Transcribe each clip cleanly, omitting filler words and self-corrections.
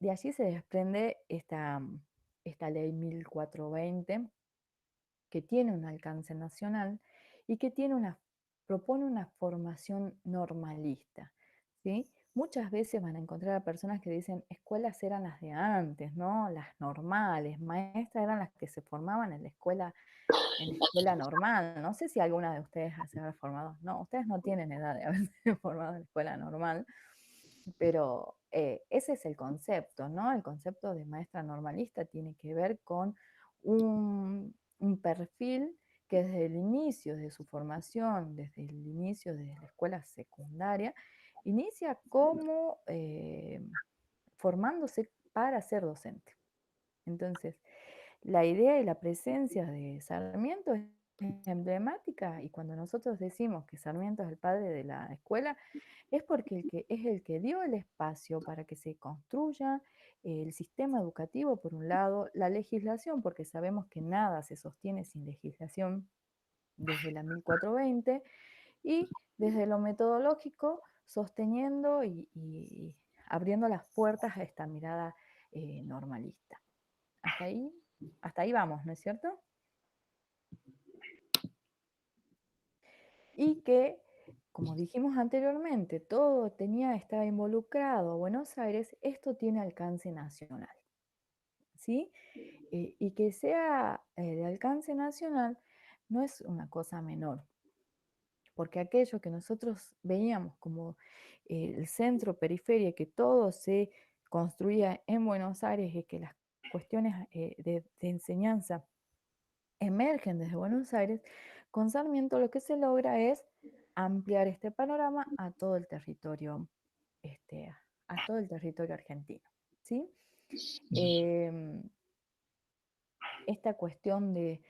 de allí se desprende esta ley 1420, que tiene un alcance nacional y que propone una formación normalista, ¿sí? Muchas veces van a encontrar a personas que dicen, escuelas eran las de antes, ¿no? Las normales, maestras eran las que se formaban en la escuela normal. No sé si alguna de ustedes se habrá formado. No, ustedes no tienen edad de haberse formado en la escuela normal, pero ese es el concepto, ¿no? El concepto de maestra normalista tiene que ver con un perfil que desde el inicio de su formación, desde el inicio de la escuela secundaria, inicia como formándose para ser docente. Entonces, la idea y la presencia de Sarmiento es emblemática, y cuando nosotros decimos que Sarmiento es el padre de la escuela, es porque es el que dio el espacio para que se construya el sistema educativo, por un lado, la legislación, porque sabemos que nada se sostiene sin legislación desde la 1420, y desde lo metodológico, sosteniendo y abriendo las puertas a esta mirada normalista. Hasta ahí, hasta ahí vamos, ¿no es cierto? Y que, como dijimos anteriormente, estaba involucrado Buenos Aires, esto tiene alcance nacional, ¿sí? Y que sea de alcance nacional no es una cosa menor, porque aquello que nosotros veíamos como el centro, periferia, que todo se construía en Buenos Aires y que las cuestiones de enseñanza emergen desde Buenos Aires, con Sarmiento lo que se logra es ampliar este panorama este, a todo el territorio argentino, ¿sí? Eh, Esta cuestión de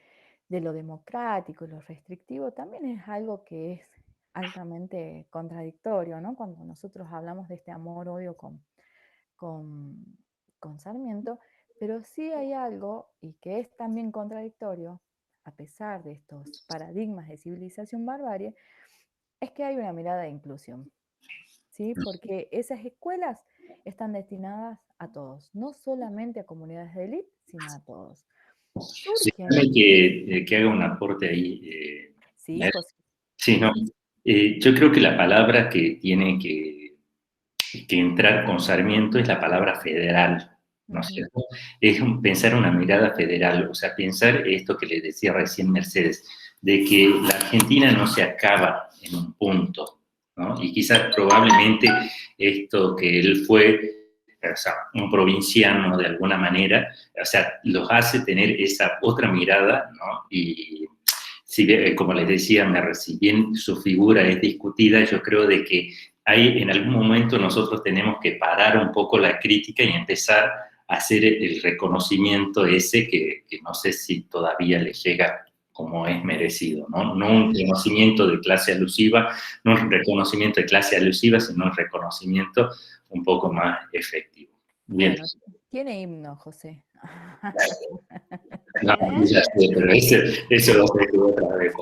lo democrático y lo restrictivo también es algo que es altamente contradictorio, ¿no? Cuando nosotros hablamos de este amor-odio con, con Sarmiento, pero sí hay algo, y que es también contradictorio, a pesar de estos paradigmas de civilización barbarie, es que hay una mirada de inclusión, ¿sí? Porque esas escuelas están destinadas a todos, no solamente a comunidades de élite, sino a todos. Sí, Surgen, que haga un aporte ahí. sí, José. Sí, no. Yo creo que la palabra que tiene que entrar con Sarmiento es la palabra federal, ¿no es Ujú. cierto? Es pensar una mirada federal, o sea, pensar esto que le decía recién Mercedes, de que la Argentina no se acaba en un punto, ¿no? Y quizás probablemente esto que él fue, o sea, un provinciano de alguna manera, o sea, los hace tener esa otra mirada, ¿no? Y si bien, como les decía, si bien su figura es discutida, yo creo de que hay, en algún momento nosotros tenemos que parar un poco la crítica y empezar a hacer el reconocimiento ese que no sé si todavía le llega como es merecido, ¿no? No un reconocimiento de clase alusiva, no un reconocimiento de clase alusiva, sino un reconocimiento un poco más efectivo. Bien. Bueno, tiene himno, José. No, ya sé, pero eso lo sé que otra vez.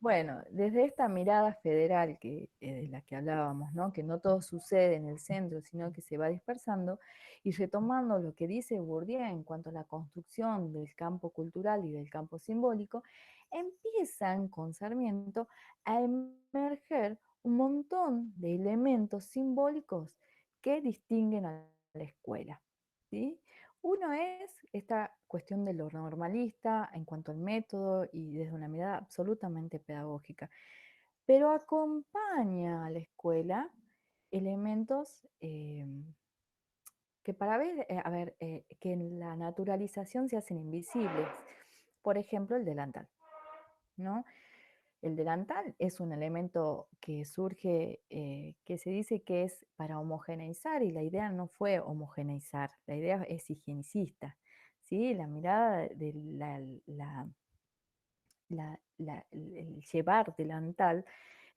Bueno, desde esta mirada federal de la que hablábamos, ¿no? Que no todo sucede en el centro, sino que se va dispersando, y retomando lo que dice Bourdieu en cuanto a la construcción del campo cultural y del campo simbólico, empiezan con Sarmiento a emerger un montón de elementos simbólicos que distinguen a la escuela, ¿sí? Uno es esta cuestión de lo normalista en cuanto al método y desde una mirada absolutamente pedagógica, pero acompaña a la escuela elementos que que en la naturalización se hacen invisibles. Por ejemplo, el delantal, ¿no? El delantal es un elemento que surge, que se dice que es para homogeneizar, y la idea no fue homogeneizar, la idea es higienicista, ¿sí? La mirada de el llevar delantal.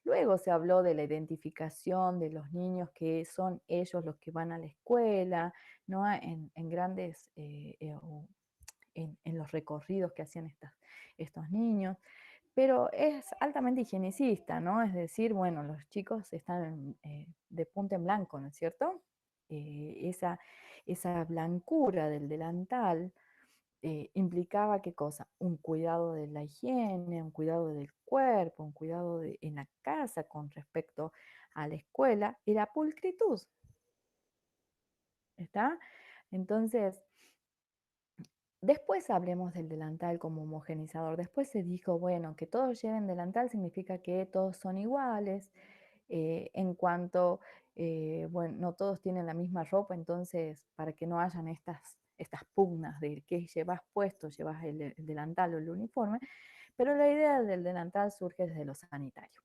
Luego se habló de la identificación de los niños, que son ellos los que van a la escuela, ¿no? En grandes, en los recorridos que hacían estos niños, pero es altamente higienicista, ¿no? Es decir, bueno, los chicos están de punta en blanco, ¿no es cierto? esa blancura del delantal implicaba ¿qué cosa? Un cuidado de la higiene, un cuidado del cuerpo, un cuidado en la casa con respecto a la escuela, y la pulcritud. ¿Está? Entonces, después hablemos del delantal como homogenizador. Después se dijo, bueno, que todos lleven delantal significa que todos son iguales, en cuanto, bueno, no todos tienen la misma ropa, entonces para que no hayan estas pugnas de qué llevas puesto, llevas el delantal o el uniforme, pero la idea del delantal surge desde lo sanitario.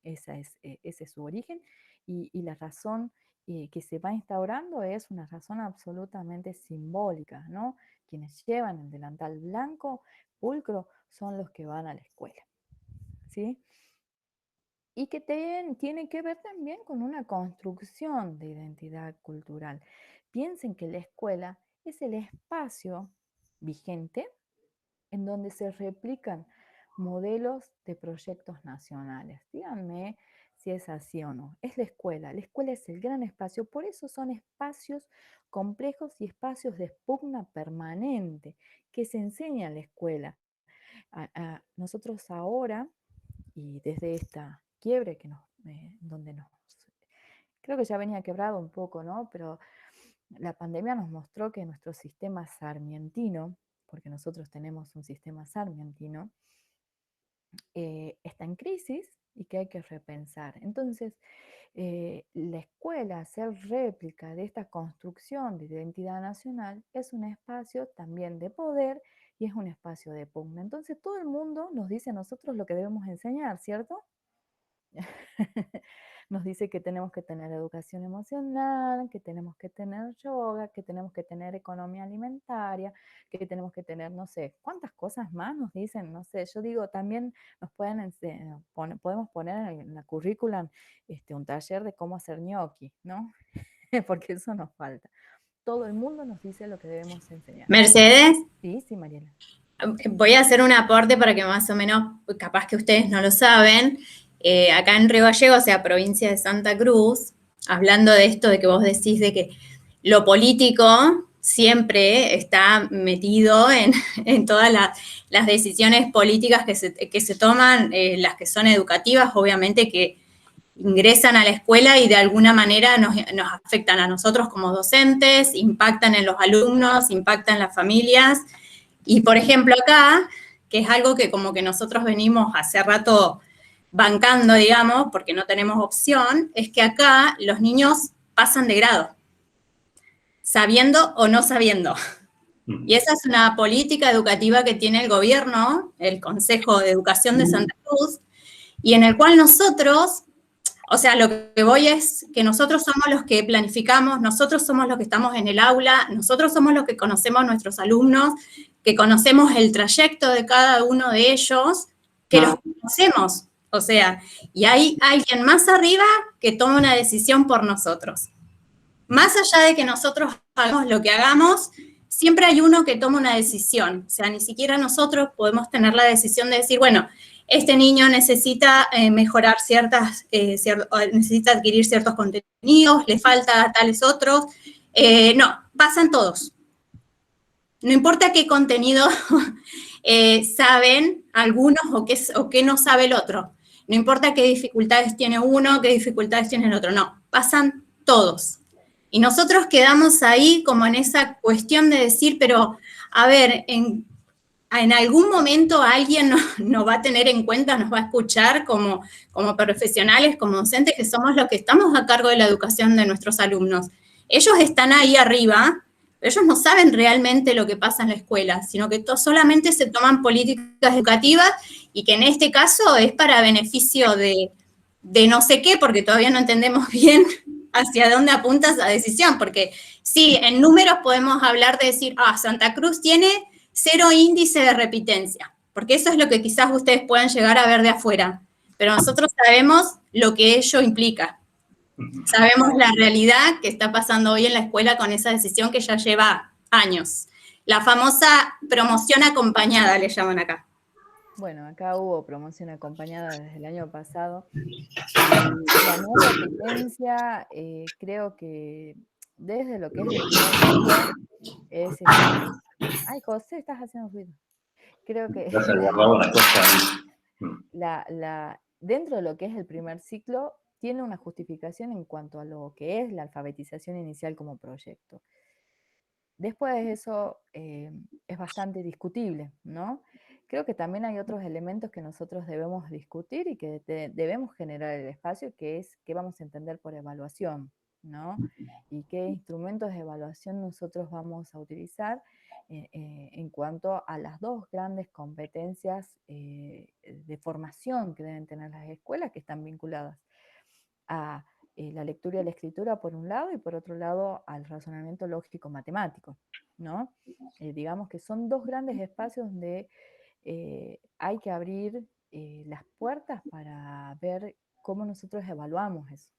Ese es su origen y la razón que se va instaurando es una razón absolutamente simbólica, ¿no? Quienes llevan el delantal blanco, pulcro, son los que van a la escuela, ¿sí? Y que tiene que ver también con una construcción de identidad cultural. Piensen que la escuela es el espacio vigente en donde se replican modelos de proyectos nacionales. Díganme si es así o no. Es la escuela. La escuela es el gran espacio. Por eso son espacios complejos y espacios de pugna permanente que se enseña en la escuela. Nosotros ahora, y desde esta quiebre donde creo que ya venía quebrado un poco, ¿no? Pero la pandemia nos mostró que nuestro sistema sarmientino, porque nosotros tenemos un sistema sarmientino, está en crisis y que hay que repensar. Entonces, la escuela, hacer réplica de esta construcción de identidad nacional, es un espacio también de poder y es un espacio de pugna. Entonces, todo el mundo nos dice a nosotros lo que debemos enseñar, ¿cierto? Nos dice que tenemos que tener educación emocional, que tenemos que tener yoga, que tenemos que tener economía alimentaria, que tenemos que tener, no sé, cuántas cosas más nos dicen, no sé, yo digo, también nos podemos poner en la currícula un taller de cómo hacer gnocchi, ¿no? Porque eso nos falta. Todo el mundo nos dice lo que debemos enseñar. Mercedes, Sí, sí, Mariela. voy a hacer un aporte para que más o menos, capaz que ustedes no lo saben, acá en Río Gallegos, o sea, provincia de Santa Cruz, hablando de esto de que vos decís de que lo político siempre está metido en todas las decisiones políticas que se toman, las que son educativas, obviamente que ingresan a la escuela y de alguna manera nos afectan a nosotros como docentes, impactan en los alumnos, impactan en las familias. Y, por ejemplo, acá, que es algo que como que nosotros venimos hace rato bancando, digamos, porque no tenemos opción, es que acá los niños pasan de grado, sabiendo o no sabiendo. Y esa es una política educativa que tiene el gobierno, el Consejo de Educación de Santa Cruz, y en el cual nosotros, o sea, lo que voy es que nosotros somos los que planificamos, nosotros somos los que estamos en el aula, nosotros somos los que conocemos a nuestros alumnos, que conocemos el trayecto de cada uno de ellos, que los conocemos. O sea, y hay alguien más arriba que toma una decisión por nosotros. Más allá de que nosotros hagamos lo que hagamos, siempre hay uno que toma una decisión. O sea, ni siquiera nosotros podemos tener la decisión de decir, bueno, este niño necesita mejorar necesita adquirir ciertos contenidos, le falta tales otros. No, pasan todos. No importa qué contenido saben algunos o qué no sabe el otro. No importa qué dificultades tiene uno, qué dificultades tiene el otro. No, pasan todos. Y nosotros quedamos ahí como en esa cuestión de decir, pero, a ver, en algún momento alguien nos va a tener en cuenta, nos va a escuchar como profesionales, como docentes, que somos los que estamos a cargo de la educación de nuestros alumnos. Ellos están ahí arriba, pero ellos no saben realmente lo que pasa en la escuela, sino que solamente se toman políticas educativas y que en este caso es para beneficio de no sé qué, porque todavía no entendemos bien hacia dónde apunta esa decisión, porque sí, en números podemos hablar de decir, Santa Cruz tiene 0 índice de repitencia, porque eso es lo que quizás ustedes puedan llegar a ver de afuera, pero nosotros sabemos lo que ello implica. Sabemos la realidad que está pasando hoy en la escuela con esa decisión que ya lleva años. La famosa promoción acompañada, le llaman acá. Bueno, acá hubo promoción acompañada desde el año pasado y la no repitencia creo que desde lo que es el primer ciclo es Ay, José, estás haciendo ruido. Creo que Vas a agarrar una cosa. dentro de lo que es el primer ciclo tiene una justificación en cuanto a lo que es la alfabetización inicial como proyecto. Después de eso es bastante discutible, ¿no? Creo que también hay otros elementos que nosotros debemos discutir y que debemos generar el espacio, que es qué vamos a entender por evaluación, ¿no? Y qué instrumentos de evaluación nosotros vamos a utilizar en cuanto a las dos grandes competencias de formación que deben tener las escuelas que están vinculadas a la lectura y la escritura por un lado y por otro lado al razonamiento lógico matemático, ¿no? Digamos que son dos grandes espacios donde hay que abrir las puertas para ver cómo nosotros evaluamos eso.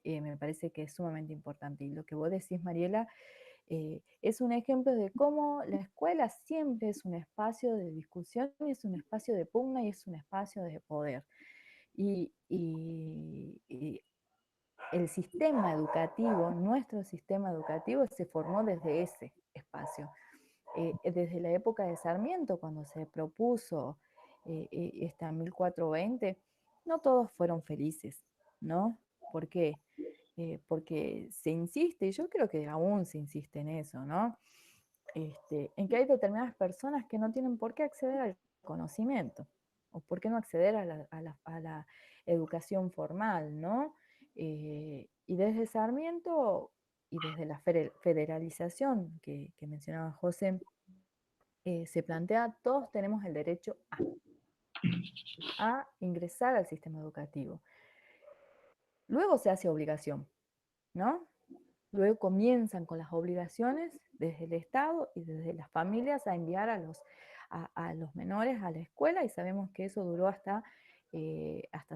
Me parece que es sumamente importante. Y lo que vos decís, Mariela, es un ejemplo de cómo la escuela siempre es un espacio de discusión, es un espacio de pugna y es un espacio de poder. Y el sistema educativo, nuestro sistema educativo, se formó desde ese espacio. Desde la época de Sarmiento, cuando se propuso esta 1420, no todos fueron felices, ¿no? ¿Por qué? Porque se insiste, y yo creo que aún se insiste en eso, ¿no? En que hay determinadas personas que no tienen por qué acceder al conocimiento, o por qué no acceder a la educación formal, ¿no? Y desde Sarmiento y desde la federalización que mencionaba José, se plantea, todos tenemos el derecho a ingresar al sistema educativo. Luego se hace obligación, ¿no? Luego comienzan con las obligaciones desde el Estado y desde las familias a enviar a los menores a la escuela, y sabemos que eso duró hasta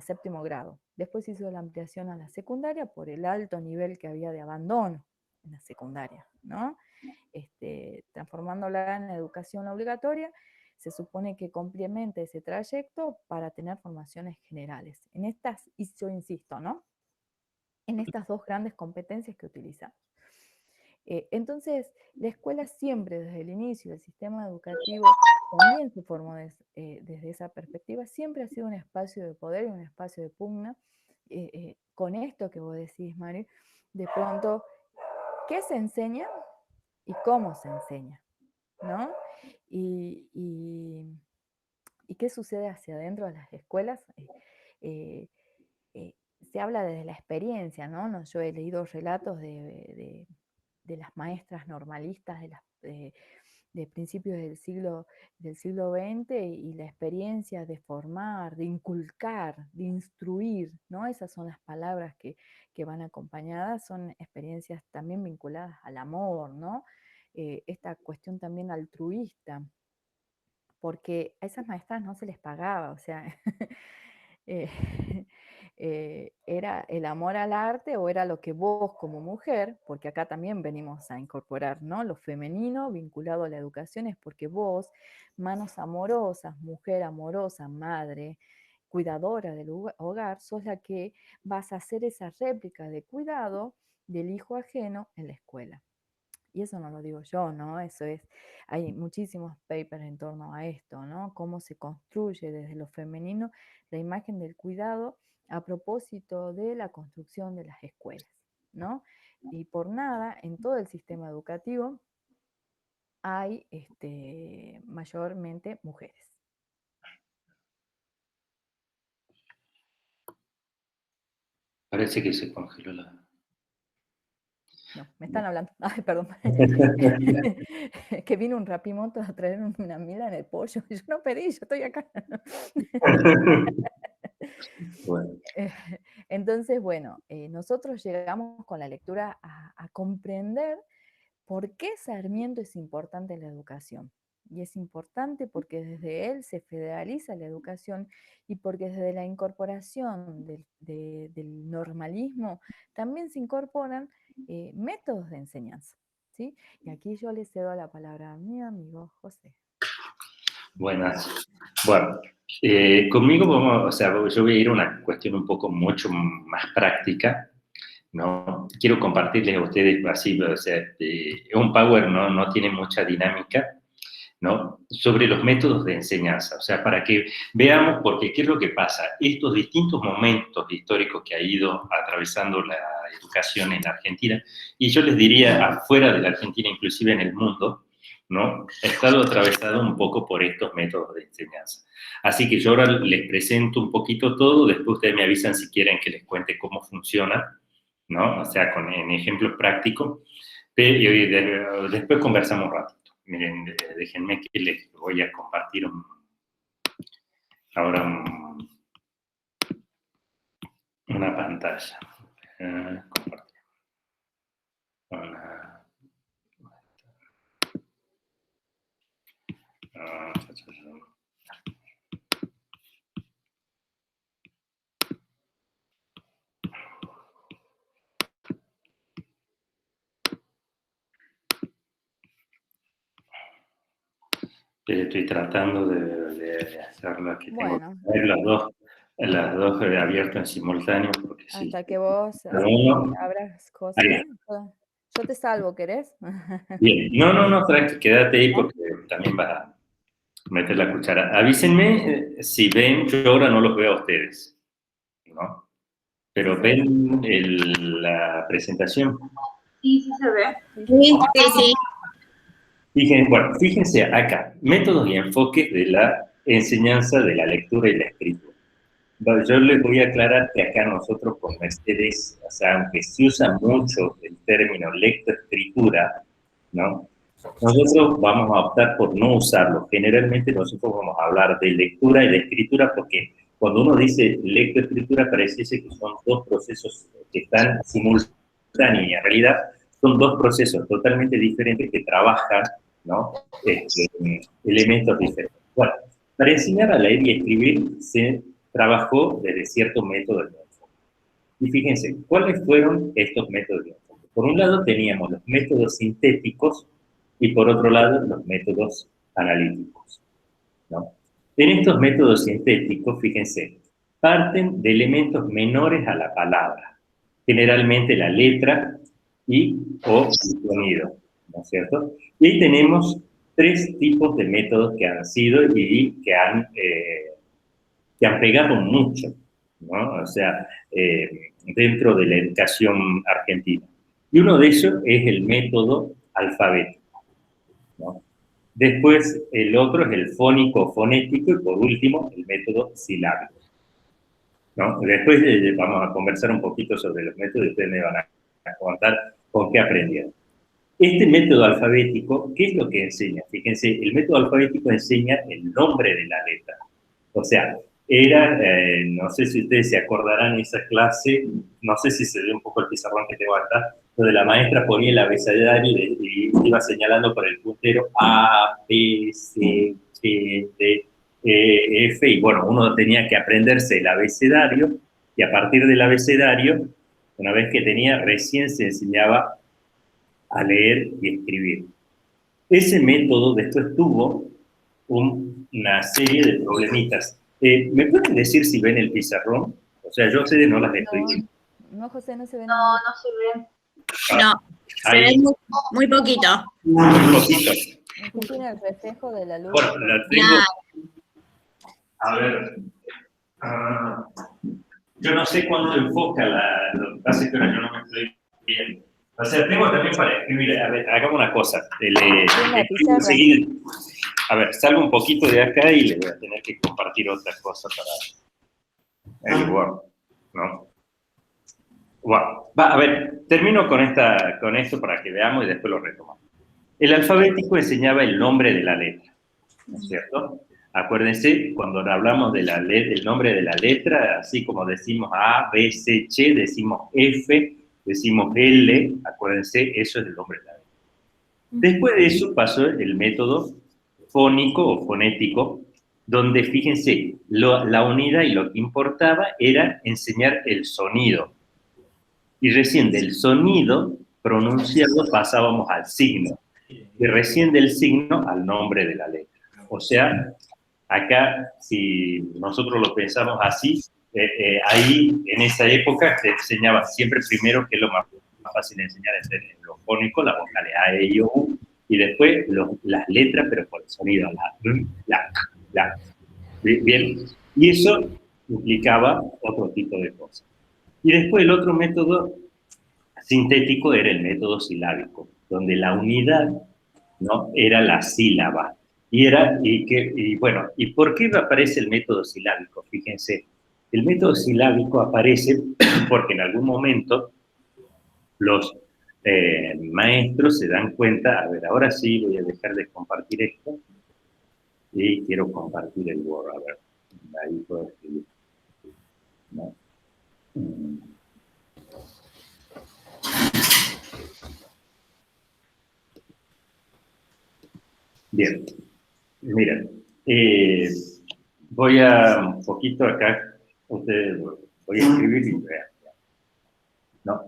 séptimo grado. Después se hizo la ampliación a la secundaria por el alto nivel que había de abandono en la secundaria, ¿no? Transformándola en educación obligatoria, se supone que complementa ese trayecto para tener formaciones generales. En estas, y yo insisto, ¿no? En estas dos grandes competencias que utilizamos. Entonces, la escuela siempre, desde el inicio del sistema educativo, también se formó desde esa perspectiva, siempre ha sido un espacio de poder y un espacio de pugna. Con esto que vos decís, Mari, de pronto, ¿qué se enseña y cómo se enseña? ¿No? Y, y- ¿Y qué sucede hacia adentro de las escuelas? Eh, eh, Se habla desde la experiencia, ¿no? Yo he leído relatos de las maestras normalistas de principios del siglo XX y la experiencia de formar, de inculcar, de instruir, ¿no? Esas son las palabras que van acompañadas, son experiencias también vinculadas al amor, ¿no? Esta cuestión también altruista, porque a esas maestras no se les pagaba, o sea, eh, era el amor al arte o era lo que vos como mujer, porque acá también venimos a incorporar, ¿no? Lo femenino vinculado a la educación es porque vos, manos amorosas, mujer amorosa, madre, cuidadora del hogar, sos la que vas a hacer esa réplica de cuidado del hijo ajeno en la escuela. Y eso no lo digo yo, ¿no? Hay muchísimos papers en torno a esto, ¿no? Cómo se construye desde lo femenino la imagen del cuidado a propósito de la construcción de las escuelas, ¿no? Y por nada, en todo el sistema educativo hay mayormente mujeres. Parece que se congeló la... No, me están hablando. Ay, perdón. Que vino un rapimoto a traer una mila en el pollo. Yo no pedí, yo estoy acá. Bueno, Entonces, bueno, nosotros llegamos con la lectura a comprender por qué Sarmiento es importante en la educación. Y es importante porque desde él se federaliza la educación y porque desde la incorporación del normalismo también se incorporan métodos de enseñanza, ¿sí? Y aquí yo le cedo la palabra a mi amigo José. Buenas. Bueno, conmigo vamos, o sea, yo voy a ir a una cuestión un poco mucho más práctica, ¿no? Quiero compartirles a ustedes así, o sea, un Power no tiene mucha dinámica, ¿no? Sobre los métodos de enseñanza, o sea, para que veamos, porque qué es lo que pasa, estos distintos momentos históricos que ha ido atravesando la educación en la Argentina, y yo les diría afuera de la Argentina, inclusive en el mundo, ¿no? Ha estado atravesado un poco por estos métodos de enseñanza. Así que yo ahora les presento un poquito todo, después ustedes me avisan si quieren que les cuente cómo funciona, ¿no? O sea, en ejemplos prácticos, y después conversamos un ratito. Miren, déjenme que les voy a compartir ahora una pantalla. Compartir. Estoy tratando de hacerlo que tengo Bueno, que ver las dos abiertas en simultáneo, porque sí. hasta que vos Uno, abras ahí. cosas. Yo te salvo, ¿querés? Bien, no, tranqui, quédate ahí ¿No? porque también vas a meter la cuchara. Avísenme si ven, yo ahora no los veo a ustedes, ¿no? Pero ven la presentación. Sí, sí se ve. Sí, sí. Fíjense acá, métodos y enfoques de la enseñanza de la lectura y la escritura. Yo les voy a aclarar que acá nosotros con Mercedes, o sea, aunque se usa mucho el término lectoescritura, ¿no? Nosotros vamos a optar por no usarlo. Generalmente nosotros vamos a hablar de lectura y de escritura porque cuando uno dice lectoescritura parece que son dos procesos que están simultáneos y en realidad son dos procesos totalmente diferentes que trabajan, ¿no? Elementos diferentes. Bueno, para enseñar a leer y escribir se trabajó desde ciertos métodos de enfoque. Y fíjense, ¿cuáles fueron estos métodos de enfoque? Por un lado teníamos los métodos sintéticos y por otro lado los métodos analíticos, ¿no? En estos métodos sintéticos, fíjense, parten de elementos menores a la palabra, generalmente la letra o el sonido, ¿no es cierto? Y ahí tenemos tres tipos de métodos que han sido y que han pegado mucho, ¿no? O sea, dentro de la educación argentina. Y uno de ellos es el método alfabético, ¿no? Después, el otro es el fónico-fonético y por último, el método silábico, ¿no? Después vamos a conversar un poquito sobre los métodos y ustedes me van a contar con qué aprendieron. Este método alfabético, ¿qué es lo que enseña? Fíjense, el método alfabético enseña el nombre de la letra. O sea, no sé si ustedes se acordarán esa clase, no sé si se ve un poco el pizarrón que tengo acá, donde la maestra ponía el abecedario y iba señalando por el puntero A, B, C, D, E, F, y bueno, uno tenía que aprenderse el abecedario, y a partir del abecedario, una vez que tenía, recién se enseñaba a leer y escribir. Ese método después tuvo una serie de problemitas. ¿Me pueden decir si ven el pizarrón? O sea, yo a ustedes no las estoy viendo. No, José, no se ve No, nada. no se ve. No, se ve muy poquito. Muy poquito. Tiene el reflejo de la luz. Bueno, la tengo. A ver. Yo no sé cuánto enfoca lo que pasa es que ahora yo no me estoy viendo. O sea, tengo también para escribir. A ver, hagamos una cosa. Seguir. A ver, salgo un poquito de acá y le voy a tener que compartir otra cosa para el Word, ¿no? Bueno, a ver, termino con esto para que veamos y después lo retomamos. El alfabético enseñaba el nombre de la letra, ¿no es cierto? Acuérdense, cuando hablamos del nombre de la letra, así como decimos A, B, C, Ch, decimos F, decimos L, acuérdense, eso es el nombre de la letra. Después de eso pasó el método fónico o fonético, donde, fíjense, la unidad y lo que importaba era enseñar el sonido. Y recién del sonido pronunciado pasábamos al signo. Y recién del signo al nombre de la letra. O sea, acá, si nosotros lo pensamos así, ahí, en esa época, se enseñaba siempre primero, que es lo más fácil de enseñar, es en lo fónico, las vocales A, E, I, O, U, y después las letras, pero por el sonido, la. Bien, y eso implicaba otro tipo de cosas. Y después el otro método sintético era el método silábico, donde la unidad, ¿no?, era la sílaba. Bueno, ¿y por qué aparece el método silábico? Fíjense, el método silábico aparece porque en algún momento los maestros se dan cuenta, a ver, ahora sí voy a dejar de compartir esto, y quiero compartir el Word, a ver, ahí puedo escribir, ¿no? Bien, miren, voy a un poquito acá, voy a escribir y vean, ¿no?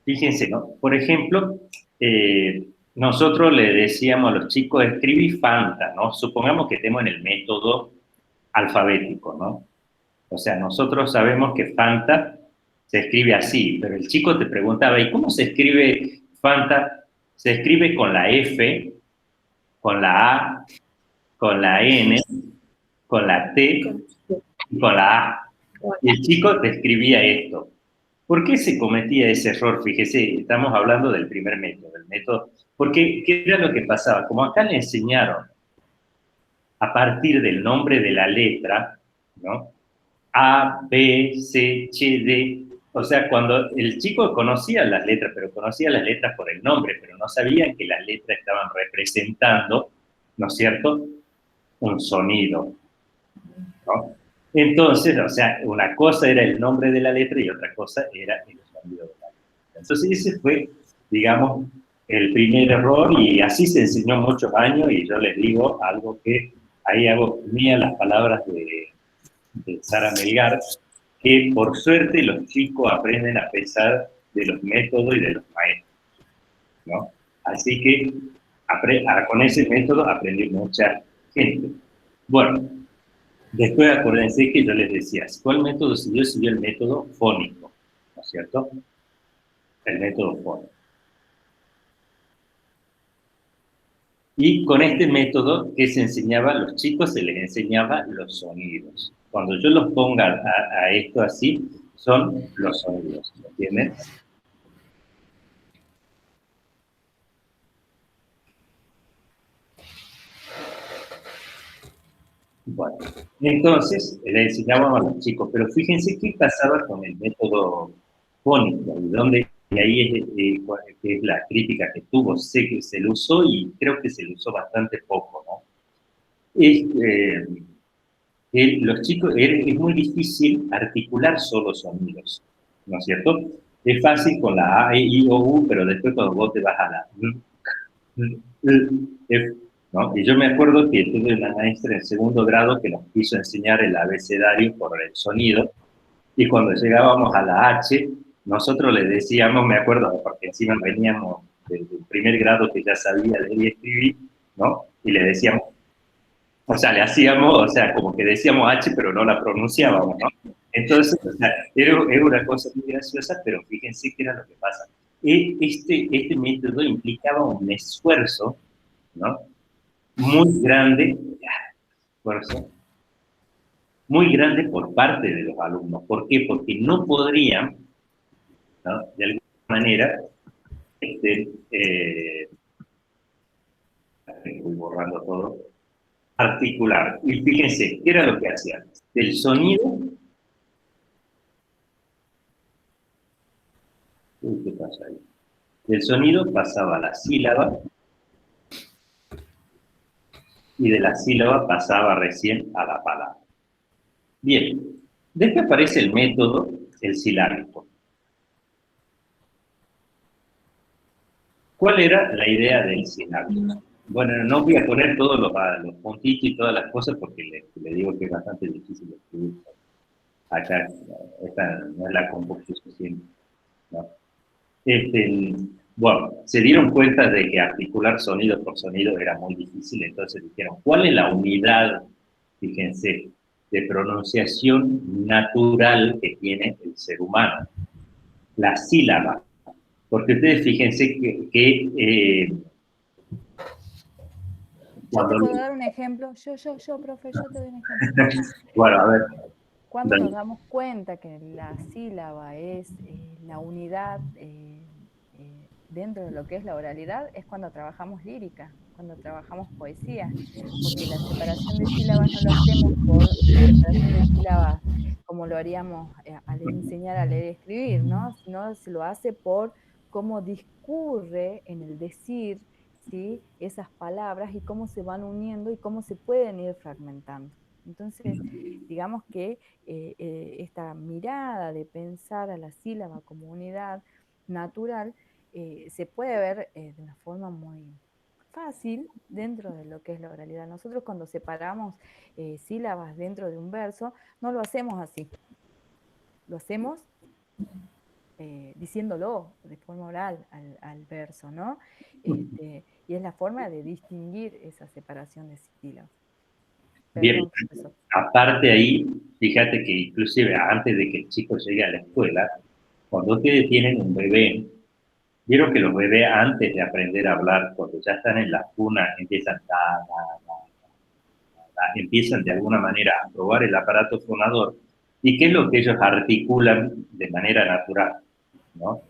Fíjense, ¿no? Por ejemplo, nosotros le decíamos a los chicos, escribí Fanta, ¿no? Supongamos que estemos en el método alfabético, ¿no? O sea, nosotros sabemos que Fanta se escribe así, pero el chico te preguntaba, ¿y cómo se escribe Fanta? Se escribe con la F, con la A, con la N, con la T y con la A. Y el chico te escribía esto. ¿Por qué se cometía ese error? Fíjese, estamos hablando del primer método, porque ¿qué era lo que pasaba? Como acá le enseñaron a partir del nombre de la letra, ¿no? A, B, C, H, D. O sea, cuando el chico conocía las letras, pero conocía las letras por el nombre, pero no sabía que las letras estaban representando, ¿no es cierto?, un sonido, ¿no? Entonces, o sea, una cosa era el nombre de la letra y otra cosa era el sonido de la letra. Entonces, ese fue, digamos, el primer error, y así se enseñó muchos años, y yo les digo algo que ahí hago mía las palabras de Sara Melgar, que por suerte los chicos aprenden a pesar de los métodos y de los maestros, ¿no? Así que con ese método aprendí mucha gente. Bueno, después acuérdense que yo les decía, ¿cuál método siguió? Siguió el método fónico, ¿no es cierto? El método fónico. Y con este método, ¿qué se enseñaba? A los chicos se les enseñaba los sonidos. Cuando yo los ponga a esto así, son los sonidos, ¿entienden? Bueno, entonces le enseñábamos a los chicos, pero fíjense qué pasaba con el método fónico, y ahí que es la crítica que tuvo. Sé que se lo usó y creo que se lo usó bastante poco, ¿no? Los chicos, es muy difícil articular solo sonidos, ¿no es cierto? Es fácil con la A, E, I, O, U, pero después cuando vos te vas a la F, ¿no? Y yo me acuerdo que tuve una maestra en segundo grado que nos quiso enseñar el abecedario por el sonido, y cuando llegábamos a la H, nosotros le decíamos, me acuerdo, porque encima veníamos del primer grado que ya sabía leer y escribir, ¿no? Y le decíamos, o sea, le hacíamos, o sea, como que decíamos H, pero no la pronunciábamos, ¿no? Entonces, o sea, era una cosa muy graciosa, pero fíjense qué era lo que pasa. Este método implicaba un esfuerzo, ¿no?, muy grande, muy grande por parte de los alumnos. ¿Por qué? Porque no podrían, ¿no?, de alguna manera, voy borrando todo, articular. Y fíjense, ¿qué era lo que hacían? Del sonido, ¿qué pasa ahí? Del sonido pasaba la sílaba, y de la sílaba pasaba recién a la palabra. Bien, después aparece el método, el silábico. ¿Cuál era la idea del silábico? Bueno, no voy a poner todos los puntitos y todas las cosas porque le digo que es bastante difícil escribir. Acá, esta no es la composición, ¿no? Bueno, se dieron cuenta de que articular sonido por sonido era muy difícil, entonces dijeron, ¿cuál es la unidad fíjense, de pronunciación natural que tiene el ser humano. La sílaba. Porque ustedes fíjense que Yo te cuando... puedo dar un ejemplo. Profe, yo te doy un ejemplo. Bueno, a ver. Cuando Dale. nos damos cuenta que la sílaba es la unidad dentro de lo que es la oralidad, es cuando trabajamos lírica, cuando trabajamos poesía, porque la separación de sílabas no lo hacemos por separación de sílabas como lo haríamos al enseñar a leer y escribir, ¿no? Sino se lo hace por cómo discurre en el decir, ¿sí?, esas palabras y cómo se van uniendo y cómo se pueden ir fragmentando. Entonces, digamos que esta mirada de pensar a la sílaba como unidad natural se puede ver de una forma muy fácil dentro de lo que es la oralidad. Nosotros cuando separamos sílabas dentro de un verso, no lo hacemos así, lo hacemos diciéndolo de forma oral al verso, ¿no? Y es la forma de distinguir esa separación de sílabas. Bien, Perdón, profesor. aparte ahí, fíjate que inclusive antes de que el chico llegue a la escuela, cuando ustedes tienen un bebé, vieron que los bebés antes de aprender a hablar, cuando ya están en la cuna, empiezan, empiezan de alguna manera a probar el aparato fonador, y qué es lo que ellos articulan de manera natural, ¿no?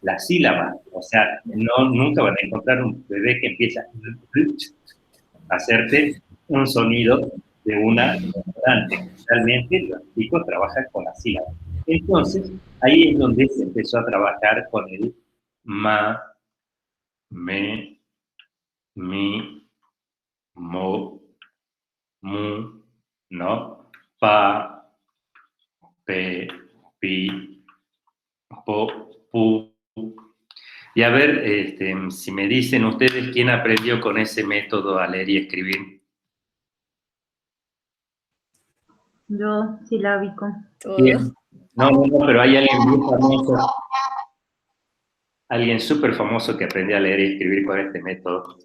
La sílaba, o sea, nunca van a encontrar un bebé que empieza a hacerte un sonido de una consonante. Realmente los chicos trabajan con la sílaba. Entonces, ahí es donde se empezó a trabajar con el ma, me, mi, mo, mu, ¿no? Pa, pe, pi, po, pu. Y a ver, si me dicen ustedes quién aprendió con ese método a leer y escribir. Yo, silábico. Bien. No, pero hay alguien muy famoso, alguien súper famoso que aprendió a leer y escribir con este método.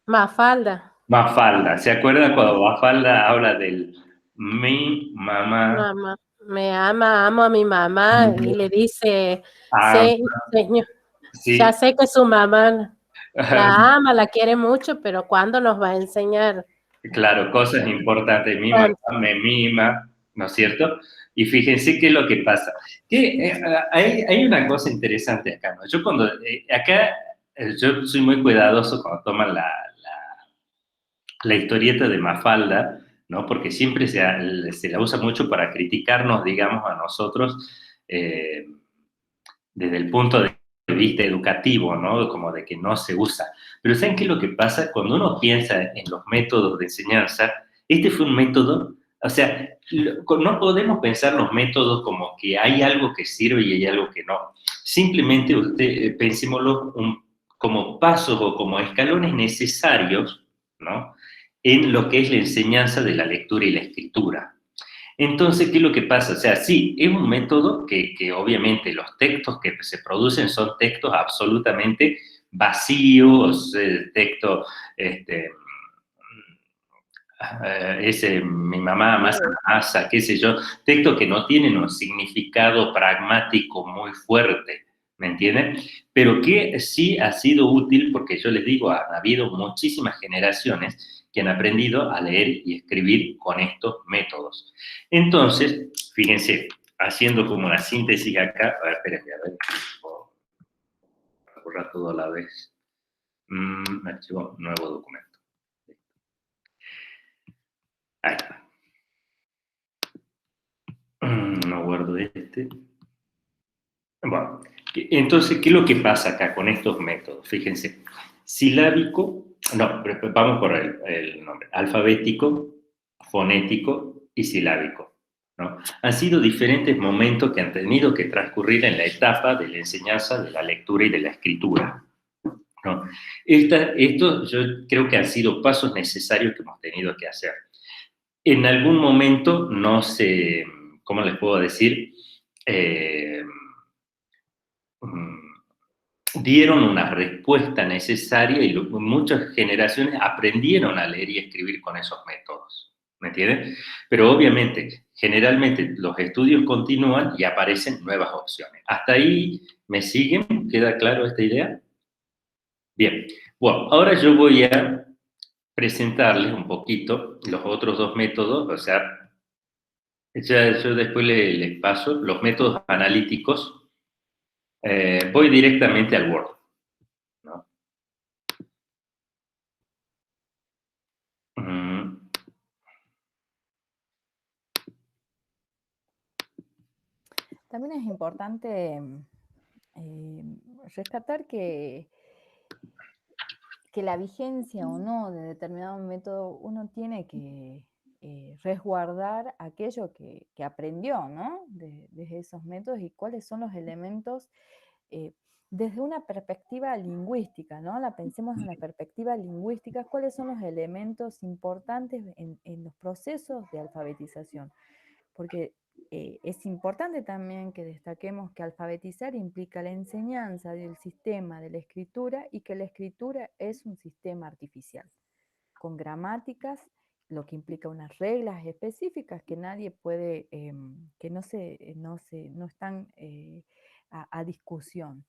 Mafalda. Mafalda. ¿Se acuerdan cuando Mafalda habla del mi mamá? Mamá, me ama, amo a mi mamá y le dice, Ah, señor, ya sí. sé que su mamá la ama, la quiere mucho, pero ¿cuándo nos va a enseñar? Claro, cosas importantes. Mi mamá me mima, ¿no es cierto? Y fíjense qué es lo que pasa. Que, hay una cosa interesante acá, ¿no? Yo cuando, yo soy muy cuidadoso cuando toman la historieta de Mafalda, ¿no? Porque siempre se la usa mucho para criticarnos, digamos, a nosotros desde el punto de vista educativo, ¿no? Como de que no se usa. Pero ¿saben qué es lo que pasa? Cuando uno piensa en los métodos de enseñanza, este fue un método, o sea, no podemos pensar los métodos como que hay algo que sirve y hay algo que no. Simplemente pensémoslo como pasos o como escalones necesarios, ¿no?, en lo que es la enseñanza de la lectura y la escritura. Entonces, ¿qué es lo que pasa? O sea, sí, es un método que obviamente los textos que se producen son textos absolutamente vacíos, textos, ese, mi mamá, masa, qué sé yo, textos que no tienen un significado pragmático muy fuerte, ¿me entienden? Pero que sí ha sido útil porque yo les digo, han habido muchísimas generaciones que han aprendido a leer y escribir con estos métodos. Entonces, fíjense, haciendo como una síntesis acá, a ver, espérenme, a ver, voy a borrar todo a la vez. Archivo, nuevo documento. Ahí está. No guardo este. Bueno, entonces, ¿qué es lo que pasa acá con estos métodos? Fíjense, silábico, no, vamos por el nombre, alfabético, fonético y silábico, ¿no? Han sido diferentes momentos que han tenido que transcurrir en la etapa de la enseñanza de la lectura y de la escritura, ¿no? Esto yo creo que han sido pasos necesarios que hemos tenido que hacer. En algún momento no se, ¿cómo les puedo decir? Dieron una respuesta necesaria y muchas generaciones aprendieron a leer y escribir con esos métodos, ¿me entienden? Pero obviamente, generalmente los estudios continúan y aparecen nuevas opciones. ¿Hasta ahí me siguen? ¿Queda claro esta idea? Bien, bueno, ahora yo voy a presentarles un poquito los otros dos métodos, o sea, ya yo después les paso los métodos analíticos. Voy directamente al Word, ¿no? También es importante rescatar que la vigencia o no de determinado método, uno tiene que resguardar aquello que aprendió, ¿no? De esos métodos y cuáles son los elementos desde una perspectiva lingüística, ¿no? La pensemos en la perspectiva lingüística, cuáles son los elementos importantes en los procesos de alfabetización. Porque es importante también que destaquemos que alfabetizar implica la enseñanza del sistema de la escritura y que la escritura es un sistema artificial, con gramáticas, lo que implica unas reglas específicas que nadie puede, que no están a discusión.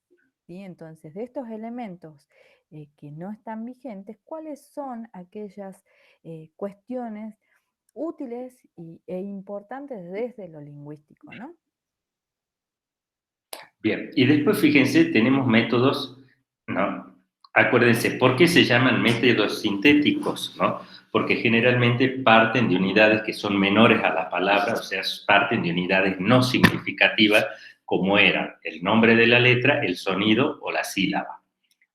¿Sí? Entonces, de estos elementos que no están vigentes, ¿cuáles son aquellas cuestiones útiles e importantes desde lo lingüístico, ¿no? Bien, y después fíjense, tenemos métodos, ¿no? Acuérdense, ¿por qué se llaman métodos sintéticos, no? Porque generalmente parten de unidades que son menores a la palabra, o sea, parten de unidades no significativas, como eran el nombre de la letra, el sonido o la sílaba,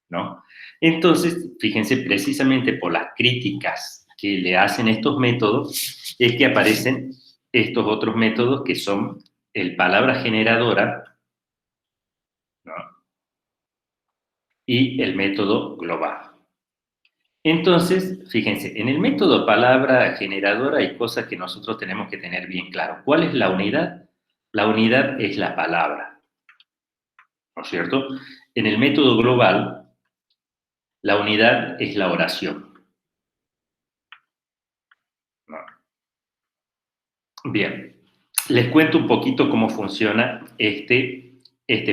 ¿no? Entonces, fíjense, precisamente por las críticas que le hacen estos métodos, es que aparecen estos otros métodos que son el palabra generadora, ¿no? Y el método global. Entonces, fíjense, en el método palabra generadora hay cosas que nosotros tenemos que tener bien claro. ¿Cuál es la unidad? La unidad es la palabra, ¿no es cierto? En el método global, la unidad es la oración, ¿no? Bien, les cuento un poquito cómo funciona este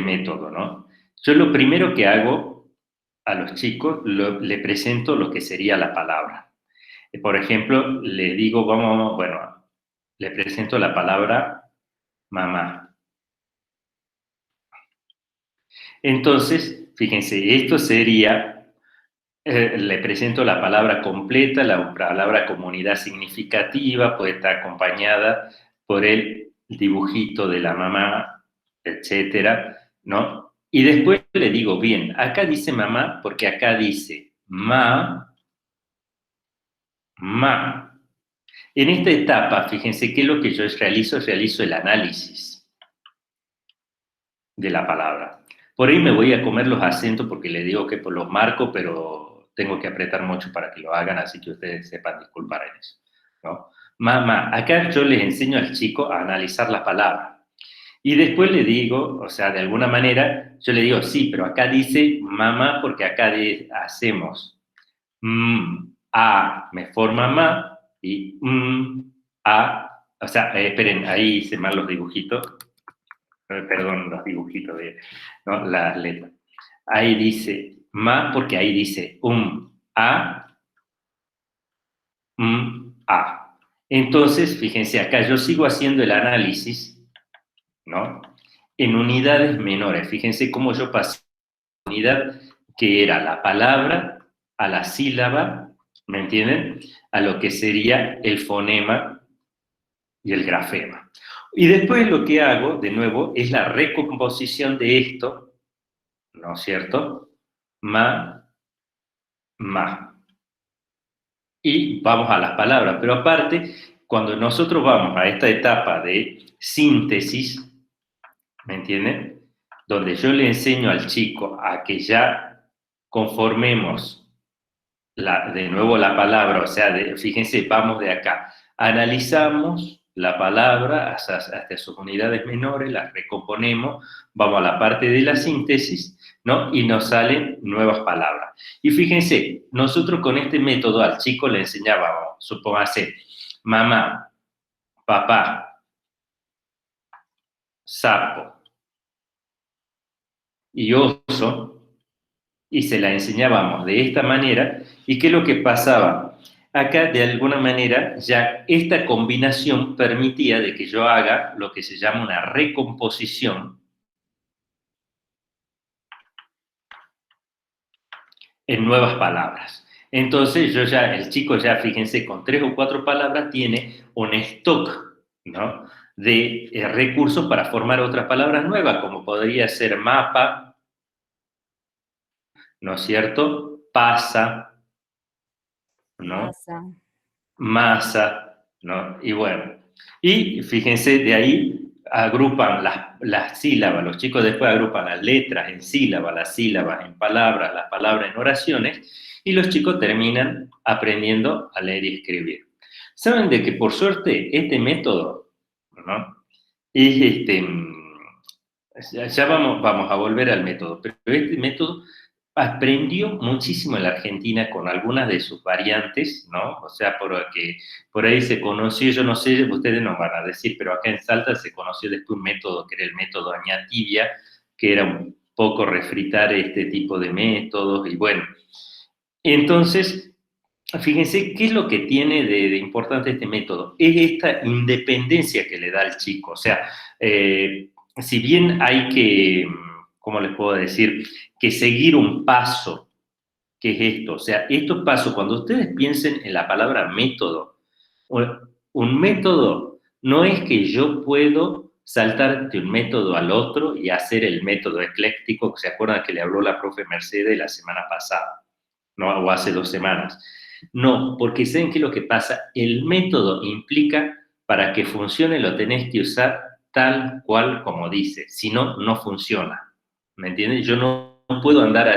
método, ¿no? Yo lo primero que hago a los chicos, le presento lo que sería la palabra. Por ejemplo, le digo, le presento la palabra mamá. Entonces, fíjense, esto sería, le presento la palabra completa, la palabra comunidad significativa, puede estar acompañada por el dibujito de la mamá, etcétera, ¿no? Y después le digo, bien, acá dice mamá porque acá dice ma. En esta etapa, fíjense qué es lo que yo realizo el análisis de la palabra. Por ahí me voy a comer los acentos porque les digo que los marco, pero tengo que apretar mucho para que lo hagan, así que ustedes sepan disculpar en eso, ¿no? Mamá, acá yo les enseño al chico a analizar la palabra. Y después le digo, o sea, de alguna manera, yo le digo, sí, pero acá dice mamá porque acá hacemos a, me forma ma, y a, o sea, esperen, ahí hice mal los dibujitos, perdón, los dibujitos de, ¿no? Las letras. Ahí dice ma, porque ahí dice a, a. Entonces, fíjense, acá yo sigo haciendo el análisis, ¿no? En unidades menores. Fíjense cómo yo pasé la unidad que era la palabra a la sílaba, ¿me entienden? A lo que sería el fonema y el grafema. Y después lo que hago, de nuevo, es la recomposición de esto, ¿no es cierto? Ma. Y vamos a las palabras. Pero aparte, cuando nosotros vamos a esta etapa de síntesis, ¿me entienden? Donde yo le enseño al chico a que ya conformemos de nuevo la palabra, o sea, fíjense, vamos de acá, analizamos la palabra hasta sus unidades menores, las recomponemos, vamos a la parte de la síntesis, ¿no? Y nos salen nuevas palabras. Y fíjense, nosotros con este método al chico le enseñábamos, supóngase, mamá, papá, sapo y oso, y se la enseñábamos de esta manera, ¿y qué es lo que pasaba? Acá, de alguna manera, ya esta combinación permitía de que yo haga lo que se llama una recomposición en nuevas palabras. Entonces, el chico ya, fíjense, con 3 o 4 palabras tiene un stock, ¿no?, de recursos para formar otras palabras nuevas, como podría ser mapa, ¿no es cierto? Pasa, ¿no? Masa. Masa, ¿no? Y bueno, y fíjense, de ahí agrupan las sílabas, los chicos después agrupan las letras en sílabas, las sílabas en palabras, las palabras en oraciones, y los chicos terminan aprendiendo a leer y escribir. ¿Saben de que por suerte este método, ¿no?, es ya vamos a volver al método, pero este método aprendió muchísimo en la Argentina con algunas de sus variantes, ¿no? O sea, porque por ahí se conoció, yo no sé, ustedes nos van a decir, pero acá en Salta se conoció después un método que era el método Añatibia, que era un poco refritar este tipo de métodos, y bueno. Entonces, fíjense, ¿qué es lo que tiene de importante este método? Es esta independencia que le da al chico. O sea, si bien hay que, ¿cómo les puedo decir?, que seguir un paso, que es esto. O sea, estos pasos, cuando ustedes piensen en la palabra método, un método no es que yo puedo saltar de un método al otro y hacer el método ecléctico, que se acuerdan que le habló la profe Mercedes la semana pasada, ¿no?, o hace 2 semanas. No, porque ¿saben qué es lo que pasa? El método implica, para que funcione lo tenés que usar tal cual como dice, si no, no funciona. ¿Me entiendes? Yo no puedo andar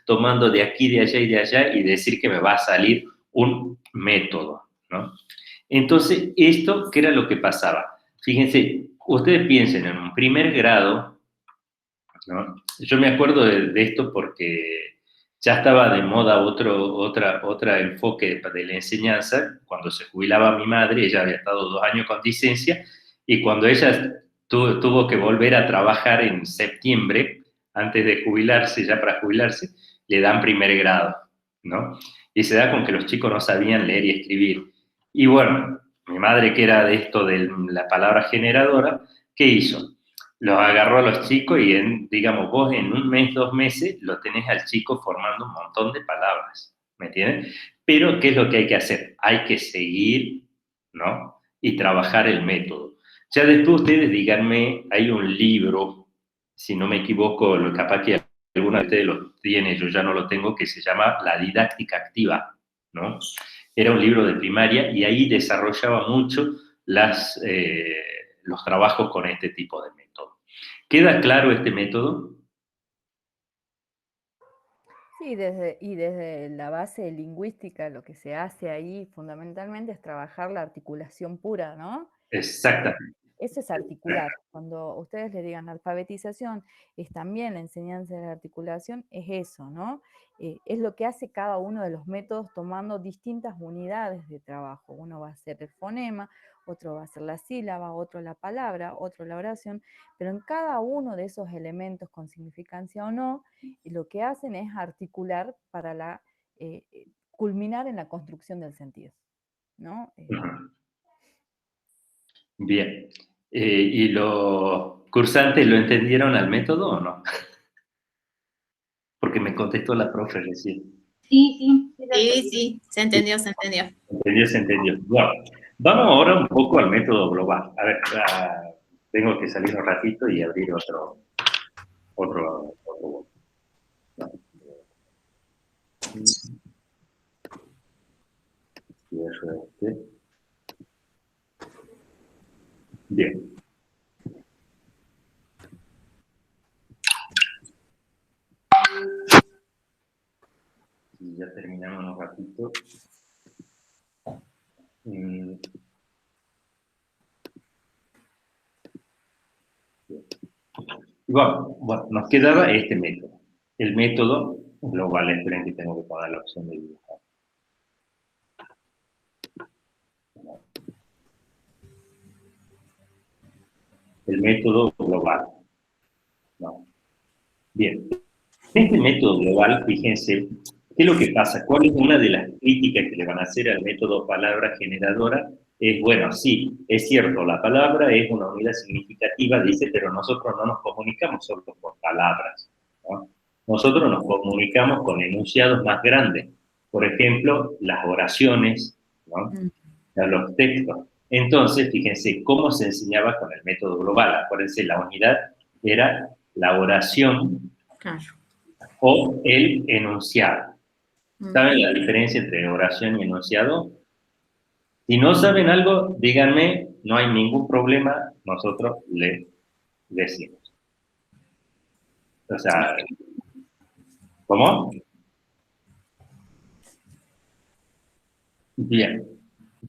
tomando de aquí, de allá y de allá y decir que me va a salir un método, ¿no? Entonces, esto, ¿qué era lo que pasaba? Fíjense, ustedes piensen en un primer grado, ¿no? Yo me acuerdo de esto porque ya estaba de moda otra enfoque de la enseñanza. Cuando se jubilaba mi madre, ella había estado 2 años con licencia, y cuando ella tuvo que volver a trabajar en septiembre, antes de jubilarse, ya para jubilarse, le dan primer grado, ¿no? Y se da con que los chicos no sabían leer y escribir. Y bueno, mi madre, que era de esto de la palabra generadora, ¿qué hizo? Los agarró a los chicos y, digamos, vos en 1 mes, 2 meses, lo tenés al chico formando un montón de palabras, ¿me entienden? Pero, ¿qué es lo que hay que hacer? Hay que seguir, ¿no?, y trabajar el método. Ya después ustedes díganme, hay un libro, si no me equivoco, capaz que alguno de ustedes lo tiene, yo ya no lo tengo, que se llama La didáctica activa, ¿no? Era un libro de primaria y ahí desarrollaba mucho los trabajos con este tipo de método. ¿Queda claro este método? Sí, desde la base lingüística lo que se hace ahí fundamentalmente es trabajar la articulación pura, ¿no? Exactamente. Eso es articular. Cuando ustedes le digan alfabetización, es también la enseñanza de la articulación, es eso, ¿no? Es lo que hace cada uno de los métodos tomando distintas unidades de trabajo. Uno va a hacer el fonema, otro va a ser la sílaba, otro la palabra, otro la oración, pero en cada uno de esos elementos con significancia o no, lo que hacen es articular para culminar en la construcción del sentido, ¿no? Bien. ¿Y los cursantes lo entendieron al método o no? Porque me contestó la profe recién. Sí, sí, sí, lo Sí, entendí. sí, se entendió, se entendió. Se entendió. Bueno, vamos ahora un poco al método global. A ver, tengo que salir un ratito y abrir otro. Bien. Y ya terminamos un ratito. Y bueno, nos quedaba este método. El método global, esperen que tengo que poner la opción de dibujar. el método global, ¿no? Bien, en este método global, fíjense, ¿qué es lo que pasa? ¿Cuál es una de las críticas que le van a hacer al método palabra generadora? Es, bueno, sí, es cierto, la palabra es una unidad significativa, dice, pero nosotros no nos comunicamos solo por palabras, ¿no? Nosotros nos comunicamos con enunciados más grandes. Por ejemplo, las oraciones, ¿no? Los textos. Entonces, fíjense cómo se enseñaba con el método global. Acuérdense, la unidad era la oración, Claro. o el enunciado. ¿Saben la diferencia entre oración y enunciado? Si no saben algo, díganme, no hay ningún problema, nosotros le decimos. O sea, ¿cómo? Bien.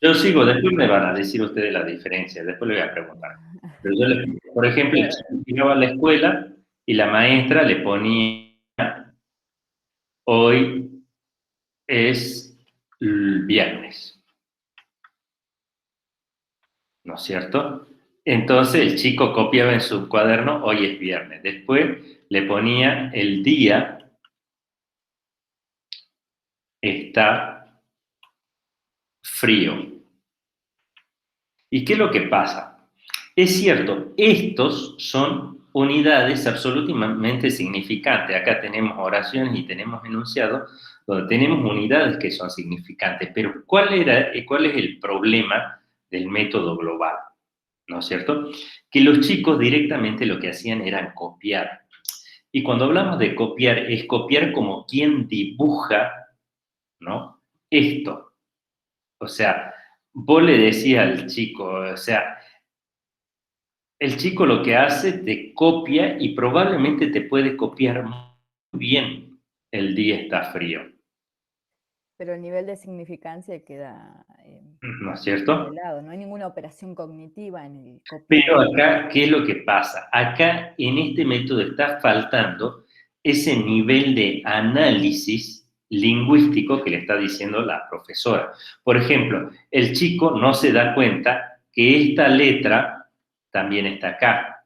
Yo sigo, después me van a decir ustedes la diferencia, después le voy a preguntar. Pero yo por ejemplo, el chico llegaba a la escuela y la maestra le ponía, hoy es el viernes, ¿no es cierto? Entonces el chico copiaba en su cuaderno, hoy es viernes. Después le ponía el día, está frío. ¿Y qué es lo que pasa? Es cierto, estos son unidades absolutamente significantes. Acá tenemos oraciones y tenemos enunciados, donde tenemos unidades que son significantes. Pero ¿cuál es el problema del método global? ¿No es cierto? Que los chicos directamente lo que hacían era copiar. Y cuando hablamos de copiar, es copiar como quien dibuja, ¿no? Esto. O sea, vos le decías al chico, o sea, el chico lo que hace, te copia y probablemente te puede copiar muy bien el día está frío. Pero el nivel de significancia queda ¿No es cierto? de lado. No hay ninguna operación cognitiva en el copiar. Pero acá, ¿qué es lo que pasa? Acá, en este método, está faltando ese nivel de análisis lingüístico que le está diciendo la profesora. Por ejemplo, el chico no se da cuenta que esta letra también está acá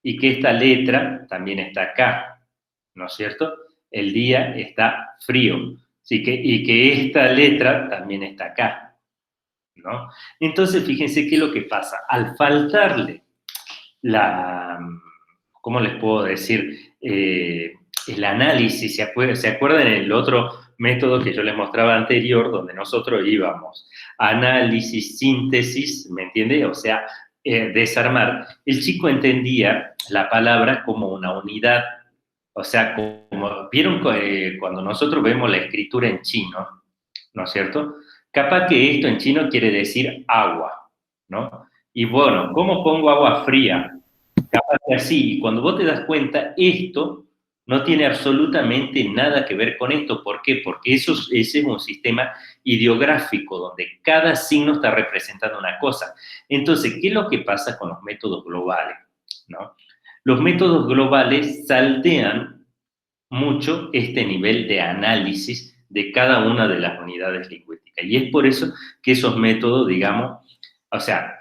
y que esta letra también está acá, ¿no es cierto? El día está frío, ¿sí? Y que esta letra también está acá, ¿no? Entonces, fíjense qué es lo que pasa. Al faltarle ¿cómo les puedo decir? El análisis, ¿se acuerdan el otro método que yo les mostraba anterior, donde nosotros íbamos? Análisis, síntesis, ¿me entiende? O sea, desarmar. El chico entendía la palabra como una unidad. O sea, como vieron cuando nosotros vemos la escritura en chino, ¿no es cierto? Capaz que esto en chino quiere decir agua, ¿no? Y bueno, ¿cómo pongo agua fría? Capaz que así, y cuando vos te das cuenta, esto no tiene absolutamente nada que ver con esto. ¿Por qué? Porque ese es un sistema ideográfico donde cada signo está representando una cosa. Entonces, ¿qué es lo que pasa con los métodos globales? ¿No? Los métodos globales saltean mucho este nivel de análisis de cada una de las unidades lingüísticas. Y es por eso que esos métodos, digamos, o sea,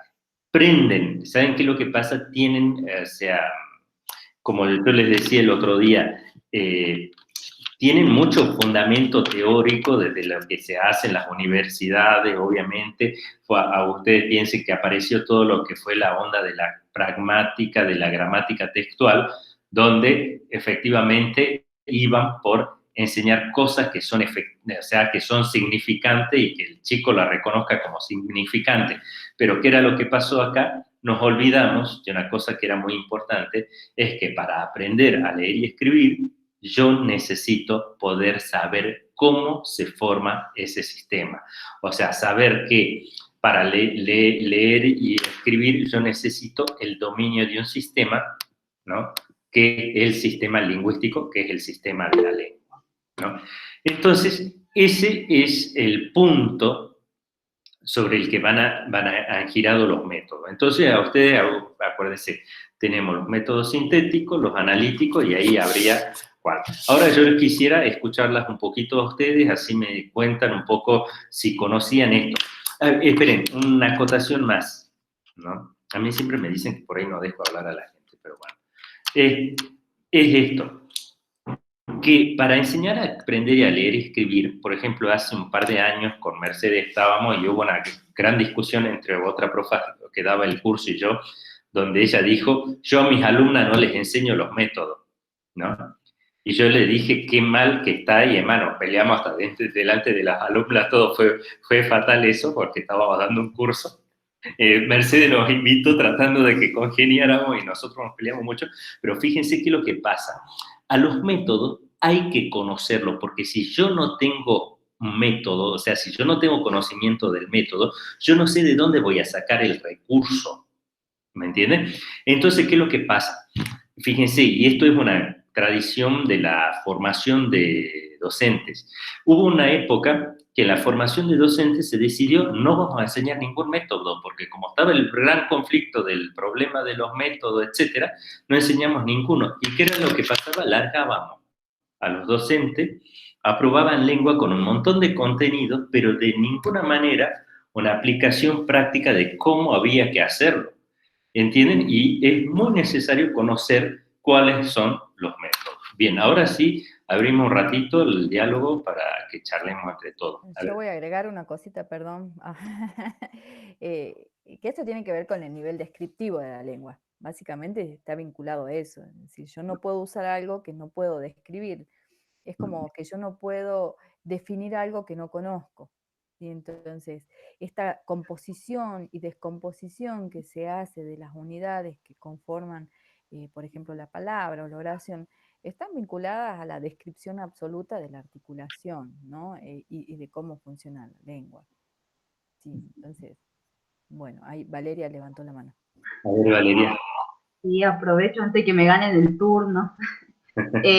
prenden. ¿Saben qué es lo que pasa? Tienen, o sea, como yo les decía el otro día, tienen mucho fundamento teórico desde lo que se hace en las universidades, obviamente. A ustedes piensen que apareció todo lo que fue la onda de la pragmática, de la gramática textual, donde efectivamente iban por enseñar cosas que son, o sea, que son significantes y que el chico la reconozca como significante. Pero ¿qué era lo que pasó acá? Nos olvidamos de una cosa que era muy importante, es que para aprender a leer y escribir, yo necesito poder saber cómo se forma ese sistema. O sea, saber que para leer y escribir yo necesito el dominio de un sistema, ¿no? Que es el sistema lingüístico, que es el sistema de la lengua, ¿no? Entonces, ese es el punto sobre el que han girado los métodos. Entonces, a ustedes, acuérdense, tenemos los métodos sintéticos, los analíticos, y ahí habría cuál. Ahora yo quisiera escucharlas un poquito a ustedes, así me cuentan un poco si conocían esto. Esperen, una acotación más, ¿no? A mí siempre me dicen que por ahí no dejo hablar a la gente, pero bueno. Es esto, que para enseñar a aprender y a leer y escribir, por ejemplo, hace un par de años con Mercedes estábamos y hubo una gran discusión entre otra profa que daba el curso y yo, donde ella dijo, yo a mis alumnas no les enseño los métodos, ¿no? Y yo le dije, qué mal que está, y hermano, peleamos hasta delante de las alumnas, todo fue fatal eso, porque estábamos dando un curso. Mercedes nos invitó tratando de que congeniáramos y nosotros nos peleamos mucho, pero fíjense qué es lo que pasa. A los métodos hay que conocerlos, porque si yo no tengo un método, o sea, si yo no tengo conocimiento del método, yo no sé de dónde voy a sacar el recurso, ¿me entienden? Entonces, ¿qué es lo que pasa? Fíjense, y esto es una tradición de la formación de docentes. Hubo una época que en la formación de docentes se decidió no vamos a enseñar ningún método, porque como estaba el gran conflicto del problema de los métodos, etcétera, no enseñamos ninguno. ¿Y qué era lo que pasaba? Largábamos a los docentes, aprobaban lengua con un montón de contenido, pero de ninguna manera una aplicación práctica de cómo había que hacerlo. ¿Entienden? Y es muy necesario conocer cuáles son los métodos. Bien, ahora sí, abrimos un ratito el diálogo para que charlemos entre todos. Yo voy a agregar una cosita, perdón, que esto tiene que ver con el nivel descriptivo de la lengua. Básicamente está vinculado a eso. Es decir, yo no puedo usar algo que no puedo describir. Es como que yo no puedo definir algo que no conozco. Y entonces, esta composición y descomposición que se hace de las unidades que conforman, por ejemplo, la palabra o la oración, están vinculadas a la descripción absoluta de la articulación, ¿no? Y de cómo funciona la lengua. Sí, entonces, bueno, ahí Valeria levantó la mano. A ver, Valeria. Sí, aprovecho antes que me ganen el turno. Bueno,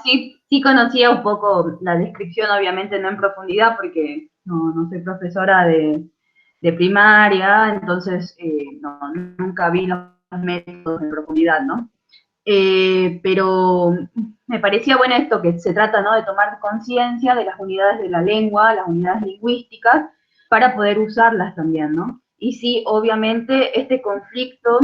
sí conocía un poco la descripción, obviamente no en profundidad, porque no soy profesora de primaria, entonces nunca vi los métodos en profundidad, ¿no? Pero me parecía bueno esto, que se trata, ¿no?, de tomar conciencia de las unidades de la lengua, las unidades lingüísticas, para poder usarlas también, ¿no? Y sí, obviamente, este conflicto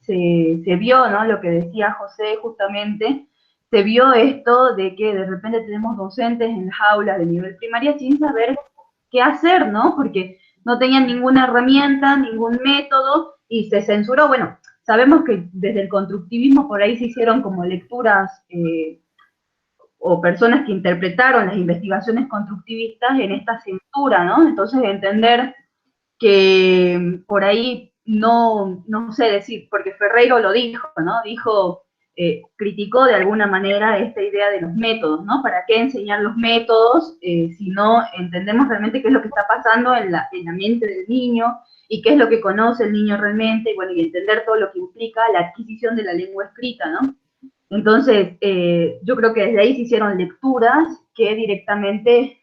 se vio, ¿no?, lo que decía José justamente, se vio esto de que de repente tenemos docentes en las aulas de nivel primaria sin saber qué hacer, ¿no? Porque no tenían ninguna herramienta, ningún método, y se censuró. Bueno, sabemos que desde el constructivismo por ahí se hicieron como lecturas o personas que interpretaron las investigaciones constructivistas en esta censura, ¿no? Entonces entender que por ahí no sé decir, porque Ferreiro lo dijo, ¿no? Dijo, criticó de alguna manera esta idea de los métodos, ¿no? ¿Para qué enseñar los métodos si no entendemos realmente qué es lo que está pasando en la mente del niño y qué es lo que conoce el niño realmente, y bueno, y entender todo lo que implica la adquisición de la lengua escrita, ¿no? Entonces, yo creo que desde ahí se hicieron lecturas que directamente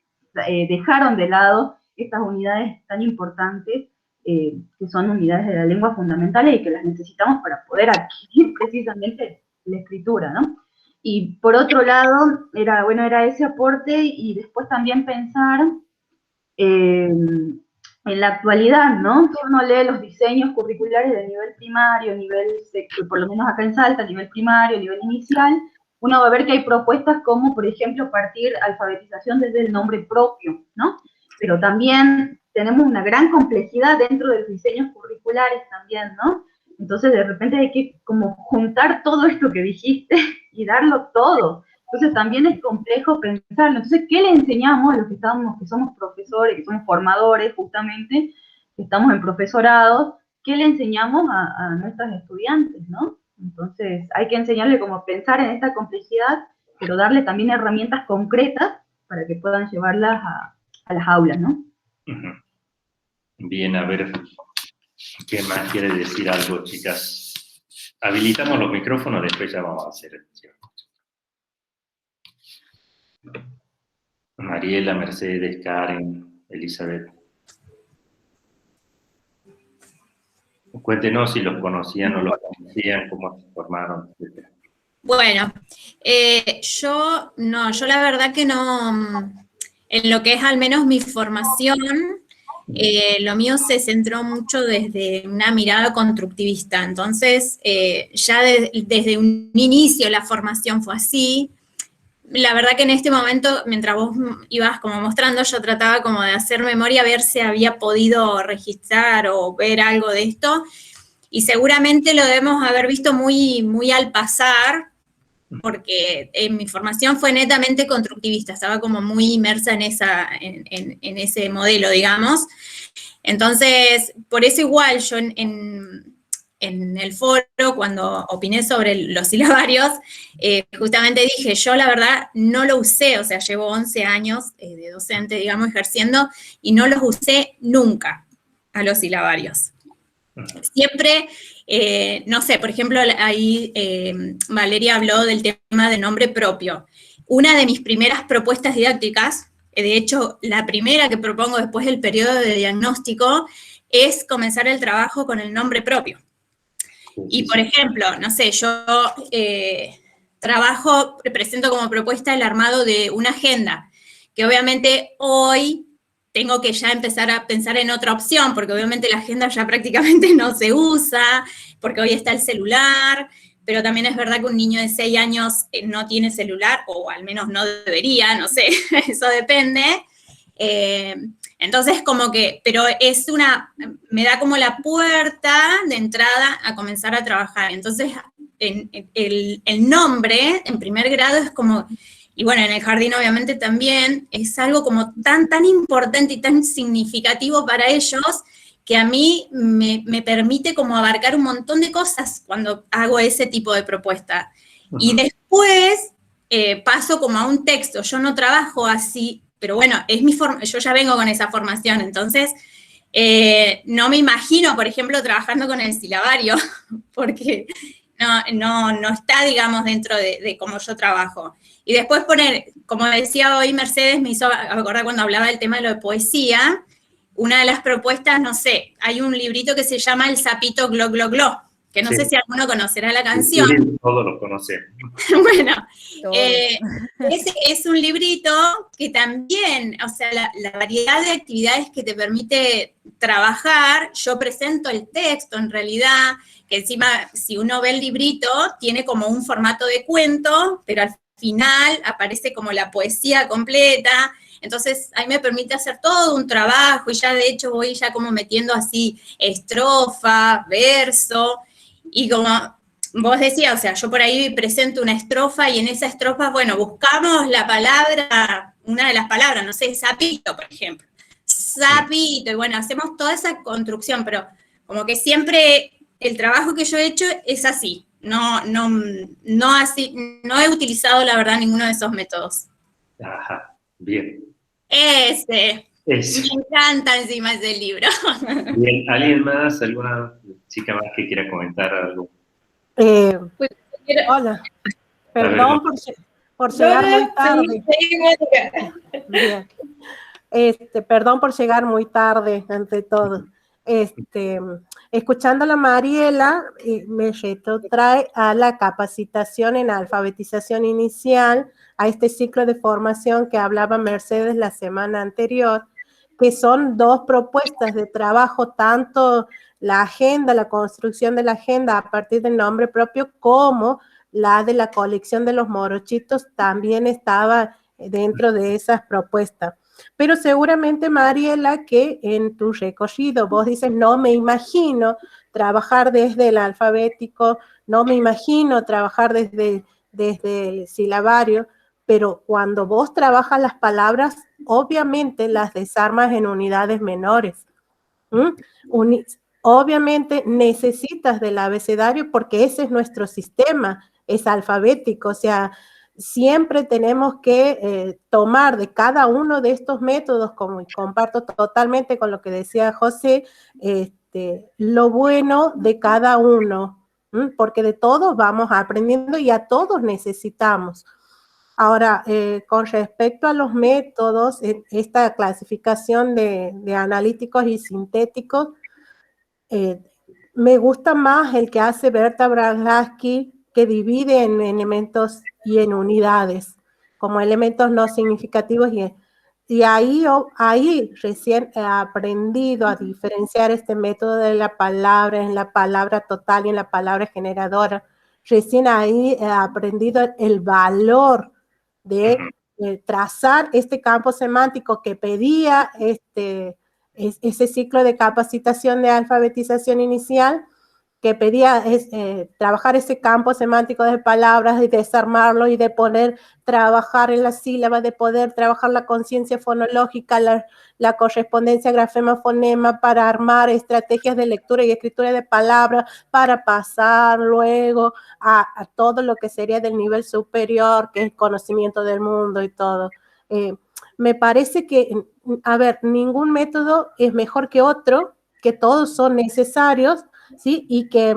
dejaron de lado estas unidades tan importantes, que son unidades de la lengua fundamentales y que las necesitamos para poder adquirir precisamente la escritura, ¿no? Y por otro lado, era ese aporte, y después también pensar en la actualidad, ¿no? Que uno lee los diseños curriculares de nivel primario, por lo menos acá en Salta, nivel primario, nivel inicial, uno va a ver que hay propuestas como, por ejemplo, partir alfabetización desde el nombre propio, ¿no? Pero también tenemos una gran complejidad dentro de los diseños curriculares también, ¿no? Entonces, de repente hay que como juntar todo esto que dijiste y darlo todo. Entonces, también es complejo pensarlo. Entonces, ¿qué le enseñamos a los que somos profesores, que somos formadores justamente, que estamos en profesorado? ¿Qué le enseñamos a nuestros estudiantes, no? Entonces, hay que enseñarle cómo pensar en esta complejidad, pero darle también herramientas concretas para que puedan llevarlas a las aulas, ¿no? Bien, a ver, ¿qué más quiere decir algo, chicas? Habilitamos los micrófonos, después ya vamos a hacer el cierre. Mariela, Mercedes, Karen, Elizabeth. Cuéntenos si los conocían o los conocían, cómo se formaron, etc. Bueno, yo la verdad que no, en lo que es al menos mi formación, Lo mío se centró mucho desde una mirada constructivista, entonces ya desde un inicio la formación fue así. La verdad que en este momento, mientras vos ibas como mostrando, yo trataba como de hacer memoria, a ver si había podido registrar o ver algo de esto, y seguramente lo debemos haber visto muy, muy al pasar, porque mi formación fue netamente constructivista, estaba como muy inmersa en ese modelo, digamos. Entonces, por eso igual yo en el foro, cuando opiné sobre los silabarios, justamente dije, yo la verdad no lo usé, o sea, llevo 11 años de docente, digamos, ejerciendo, y no los usé nunca a los silabarios. Siempre, no sé, por ejemplo, ahí Valeria habló del tema de nombre propio. Una de mis primeras propuestas didácticas, de hecho, la primera que propongo después del periodo de diagnóstico, es comenzar el trabajo con el nombre propio. Y, por ejemplo, no sé, yo presento como propuesta el armado de una agenda, que obviamente hoy tengo que ya empezar a pensar en otra opción, porque obviamente la agenda ya prácticamente no se usa, porque hoy está el celular, pero también es verdad que un niño de 6 años no tiene celular, o al menos no debería, no sé, eso depende. Entonces, como que, pero me da como la puerta de entrada a comenzar a trabajar. Entonces, el nombre en primer grado es como, y bueno, en el jardín obviamente también, es algo como tan importante y tan significativo para ellos, que a mí me permite como abarcar un montón de cosas cuando hago ese tipo de propuesta. Y después paso como a un texto. Yo no trabajo así, pero bueno, yo ya vengo con esa formación, entonces no me imagino, por ejemplo, trabajando con el silabario, porque no está, digamos, dentro de cómo yo trabajo. Y después poner, como decía hoy Mercedes, me hizo acordar cuando hablaba del tema de lo de poesía, una de las propuestas, no sé, hay un librito que se llama El sapito glo glo glo, que no sé si alguno conocerá la canción. Sí, todos lo conocemos. Bueno, es un librito que también, o sea, la variedad de actividades que te permite trabajar, yo presento el texto en realidad, que encima, si uno ve el librito, tiene como un formato de cuento, pero al final aparece como la poesía completa. Entonces, ahí me permite hacer todo un trabajo, y ya de hecho voy ya como metiendo así estrofa, verso, y como vos decías, o sea, yo por ahí presento una estrofa, y en esa estrofa, bueno, buscamos la palabra, una de las palabras, no sé, sapito, por ejemplo. Sapito, y bueno, hacemos toda esa construcción, pero como que siempre el trabajo que yo he hecho es así. No así, no he utilizado, la verdad, ninguno de esos métodos. Ajá, bien. Me encanta encima ese libro. Bien, ¿alguien más? ¿Alguna chica más que quiera comentar algo? Hola, perdón por llegar muy tarde. Bien. Perdón por llegar muy tarde, ante todo. Escuchando a la Mariela, me retrotrae a la capacitación en alfabetización inicial, a este ciclo de formación que hablaba Mercedes la semana anterior, que son 2 propuestas de trabajo, tanto la agenda, la construcción de la agenda a partir del nombre propio, como la de la colección de los morochitos también estaba dentro de esas propuestas. Pero seguramente, Mariela, que en tu recorrido vos dices, no me imagino trabajar desde el alfabético, no me imagino trabajar desde el silabario, pero cuando vos trabajas las palabras, obviamente las desarmas en unidades menores. Obviamente necesitas del abecedario porque ese es nuestro sistema, es alfabético, o sea, siempre tenemos que tomar de cada uno de estos métodos, como comparto totalmente con lo que decía José, lo bueno de cada uno, porque de todos vamos aprendiendo y a todos necesitamos. Ahora, con respecto a los métodos, esta clasificación de analíticos y sintéticos, me gusta más el que hace Berta Bragansky, que divide en elementos y en unidades, como elementos no significativos y ahí recién he aprendido a diferenciar este método de la palabra en la palabra total y en la palabra generadora. Recién ahí he aprendido el valor de trazar este campo semántico que pedía ese ciclo de capacitación de alfabetización inicial, que pedía trabajar ese campo semántico de palabras y desarmarlo y de poder trabajar en las sílabas, de poder trabajar la conciencia fonológica, la correspondencia grafema-fonema para armar estrategias de lectura y escritura de palabras, para pasar luego a todo lo que sería del nivel superior, que es el conocimiento del mundo y todo. Me parece que, a ver, ningún método es mejor que otro, que todos son necesarios, ¿sí? Y que,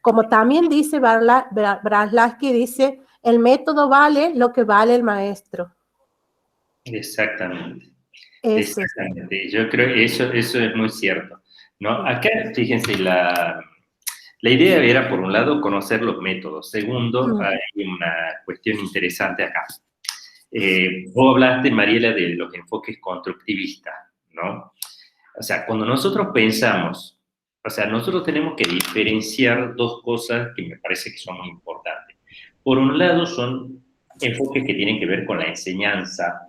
como también dice Braslavsky, dice, el método vale lo que vale el maestro. Exactamente. Eso. Exactamente. Yo creo que eso es muy cierto, ¿no? Acá, fíjense, la idea era, por un lado, conocer los métodos. Segundo, hay una cuestión interesante acá. Vos hablaste, Mariela, de los enfoques constructivistas, ¿no? O sea, cuando nosotros pensamos, o sea, nosotros tenemos que diferenciar dos cosas que me parece que son muy importantes. Por un lado, son enfoques que tienen que ver con la enseñanza,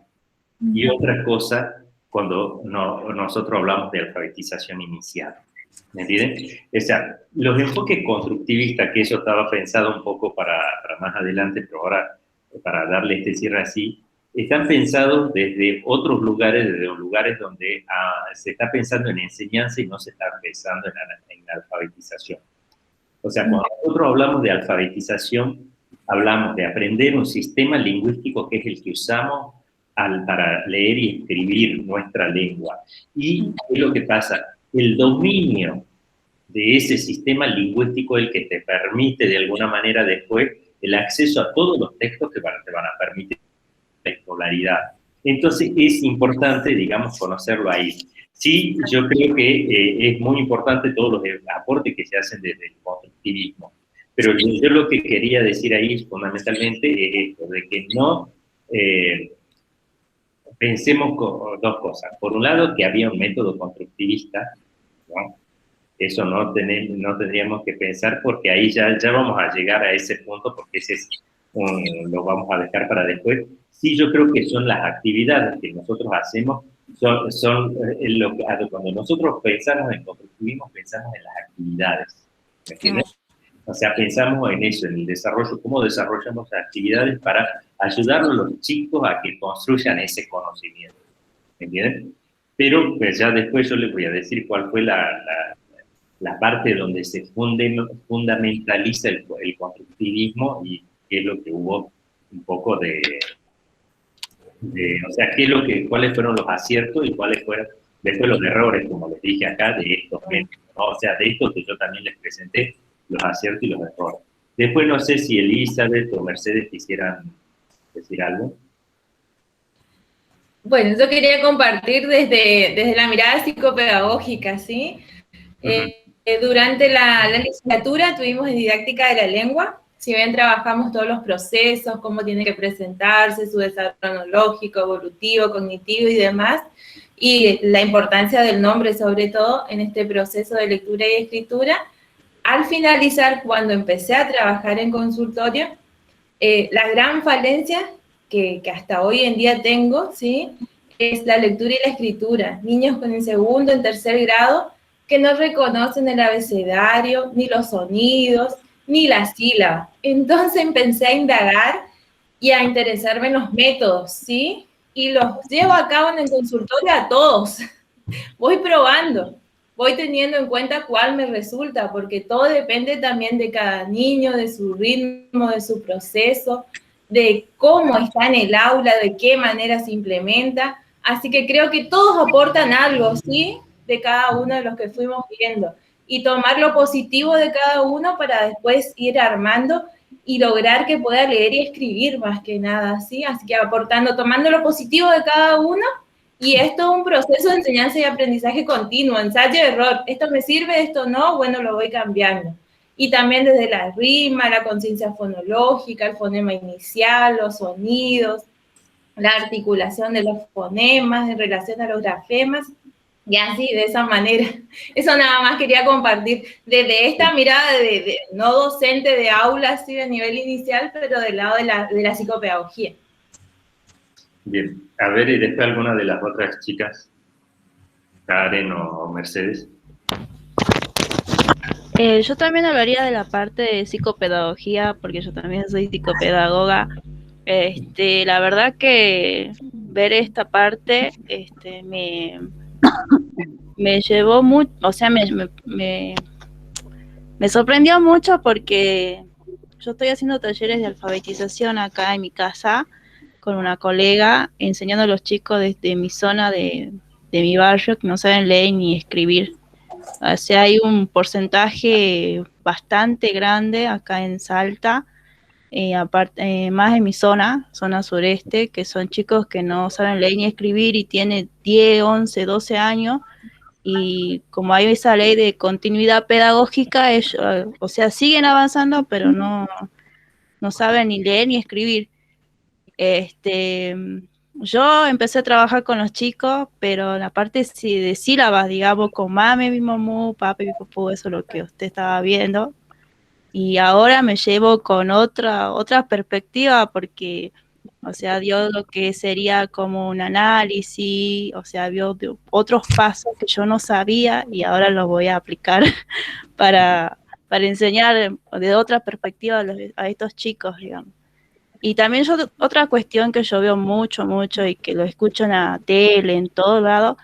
y otra cosa cuando nosotros hablamos de alfabetización inicial. ¿Me entienden? O sea, los enfoques constructivistas, que eso estaba pensado un poco para más adelante, pero ahora para darle este cierre así, están pensados desde otros lugares, desde los lugares donde se está pensando en enseñanza y no se está pensando en alfabetización. O sea, cuando nosotros hablamos de alfabetización, hablamos de aprender un sistema lingüístico que es el que usamos para leer y escribir nuestra lengua. ¿Y qué es lo que pasa? El dominio de ese sistema lingüístico es el que te permite de alguna manera después el acceso a todos los textos que te van a permitir la escolaridad. Entonces es importante, digamos, conocerlo ahí. Sí, yo creo que es muy importante todos los aportes que se hacen desde el constructivismo, pero yo lo que quería decir ahí fundamentalmente es esto, de que no pensemos dos cosas. Por un lado, que había un método constructivista, ¿no? Eso no tendríamos que pensar, porque ahí ya vamos a llegar a ese punto, porque ese es lo vamos a dejar para después. Sí, yo creo que son las actividades que nosotros hacemos, cuando nosotros pensamos en constructivismo, pensamos en las actividades, ¿me entiendes? O sea, pensamos en eso, en el desarrollo, cómo desarrollamos actividades para ayudar a los chicos a que construyan ese conocimiento, ¿me entienden? Pero pues ya después yo les voy a decir cuál fue la parte donde se fundamentaliza el constructivismo y qué es lo que hubo un poco o sea, cuáles fueron los aciertos y cuáles fueron después los errores, como les dije acá, de estos métodos, ¿no? O sea, de estos que yo también les presenté, los aciertos y los errores. Después no sé si Elizabeth o Mercedes quisieran decir algo. Bueno, yo quería compartir desde la mirada psicopedagógica, ¿sí? Durante la legislatura tuvimos didáctica de la lengua, si bien trabajamos todos los procesos, cómo tiene que presentarse, su desarrollo cronológico, evolutivo, cognitivo y demás, y la importancia del nombre sobre todo en este proceso de lectura y escritura. Al finalizar, cuando empecé a trabajar en consultorio, la gran falencia que hasta hoy en día tengo, ¿sí?, es la lectura y la escritura. Niños con el segundo, en tercer grado, que no reconocen el abecedario, ni los sonidos, ni las sílabas. Entonces empecé a indagar y a interesarme en los métodos, ¿sí? Y los llevo a cabo en el consultorio a todos. Voy probando, voy teniendo en cuenta cuál me resulta, porque todo depende también de cada niño, de su ritmo, de su proceso, de cómo está en el aula, de qué manera se implementa. Así que creo que todos aportan algo, ¿sí?, de cada uno de los que fuimos viendo, y tomar lo positivo de cada uno para después ir armando y lograr que pueda leer y escribir más que nada, ¿sí? Así que aportando, tomando lo positivo de cada uno, y esto es un proceso de enseñanza y aprendizaje continuo, ensayo y error. Esto me sirve, esto no, bueno, lo voy cambiando. Y también desde la rima, la conciencia fonológica, el fonema inicial, los sonidos, la articulación de los fonemas en relación a los grafemas, y así, de esa manera. Eso nada más quería compartir, desde esta mirada de no docente de aula, así de nivel inicial, pero del lado de la psicopedagogía. Bien, a ver, y después alguna de las otras chicas, Karen o Mercedes. Yo también hablaría de la parte de psicopedagogía, porque yo también soy psicopedagoga. La verdad que ver esta parte me llevó mucho, o sea, me sorprendió mucho porque yo estoy haciendo talleres de alfabetización acá en mi casa con una colega, enseñando a los chicos desde mi zona de mi barrio que no saben leer ni escribir. O sea, hay un porcentaje bastante grande acá en Salta, aparte, más en mi zona sureste, que son chicos que no saben leer ni escribir y tienen 10, 11, 12 años, y como hay esa ley de continuidad pedagógica, ellos, o sea, siguen avanzando, pero no saben ni leer ni escribir. Yo empecé a trabajar con los chicos, pero la parte de sílabas, digamos, con mame, mi mamú, papi, mi popú, eso es lo que usted estaba viendo. Y ahora me llevo con otra perspectiva, porque, o sea, dio lo que sería como un análisis, o sea, vio otros pasos que yo no sabía y ahora los voy a aplicar para enseñar de otra perspectiva a estos chicos, digamos. Y también otra cuestión que yo veo mucho y que lo escucho en la tele, en todo lado,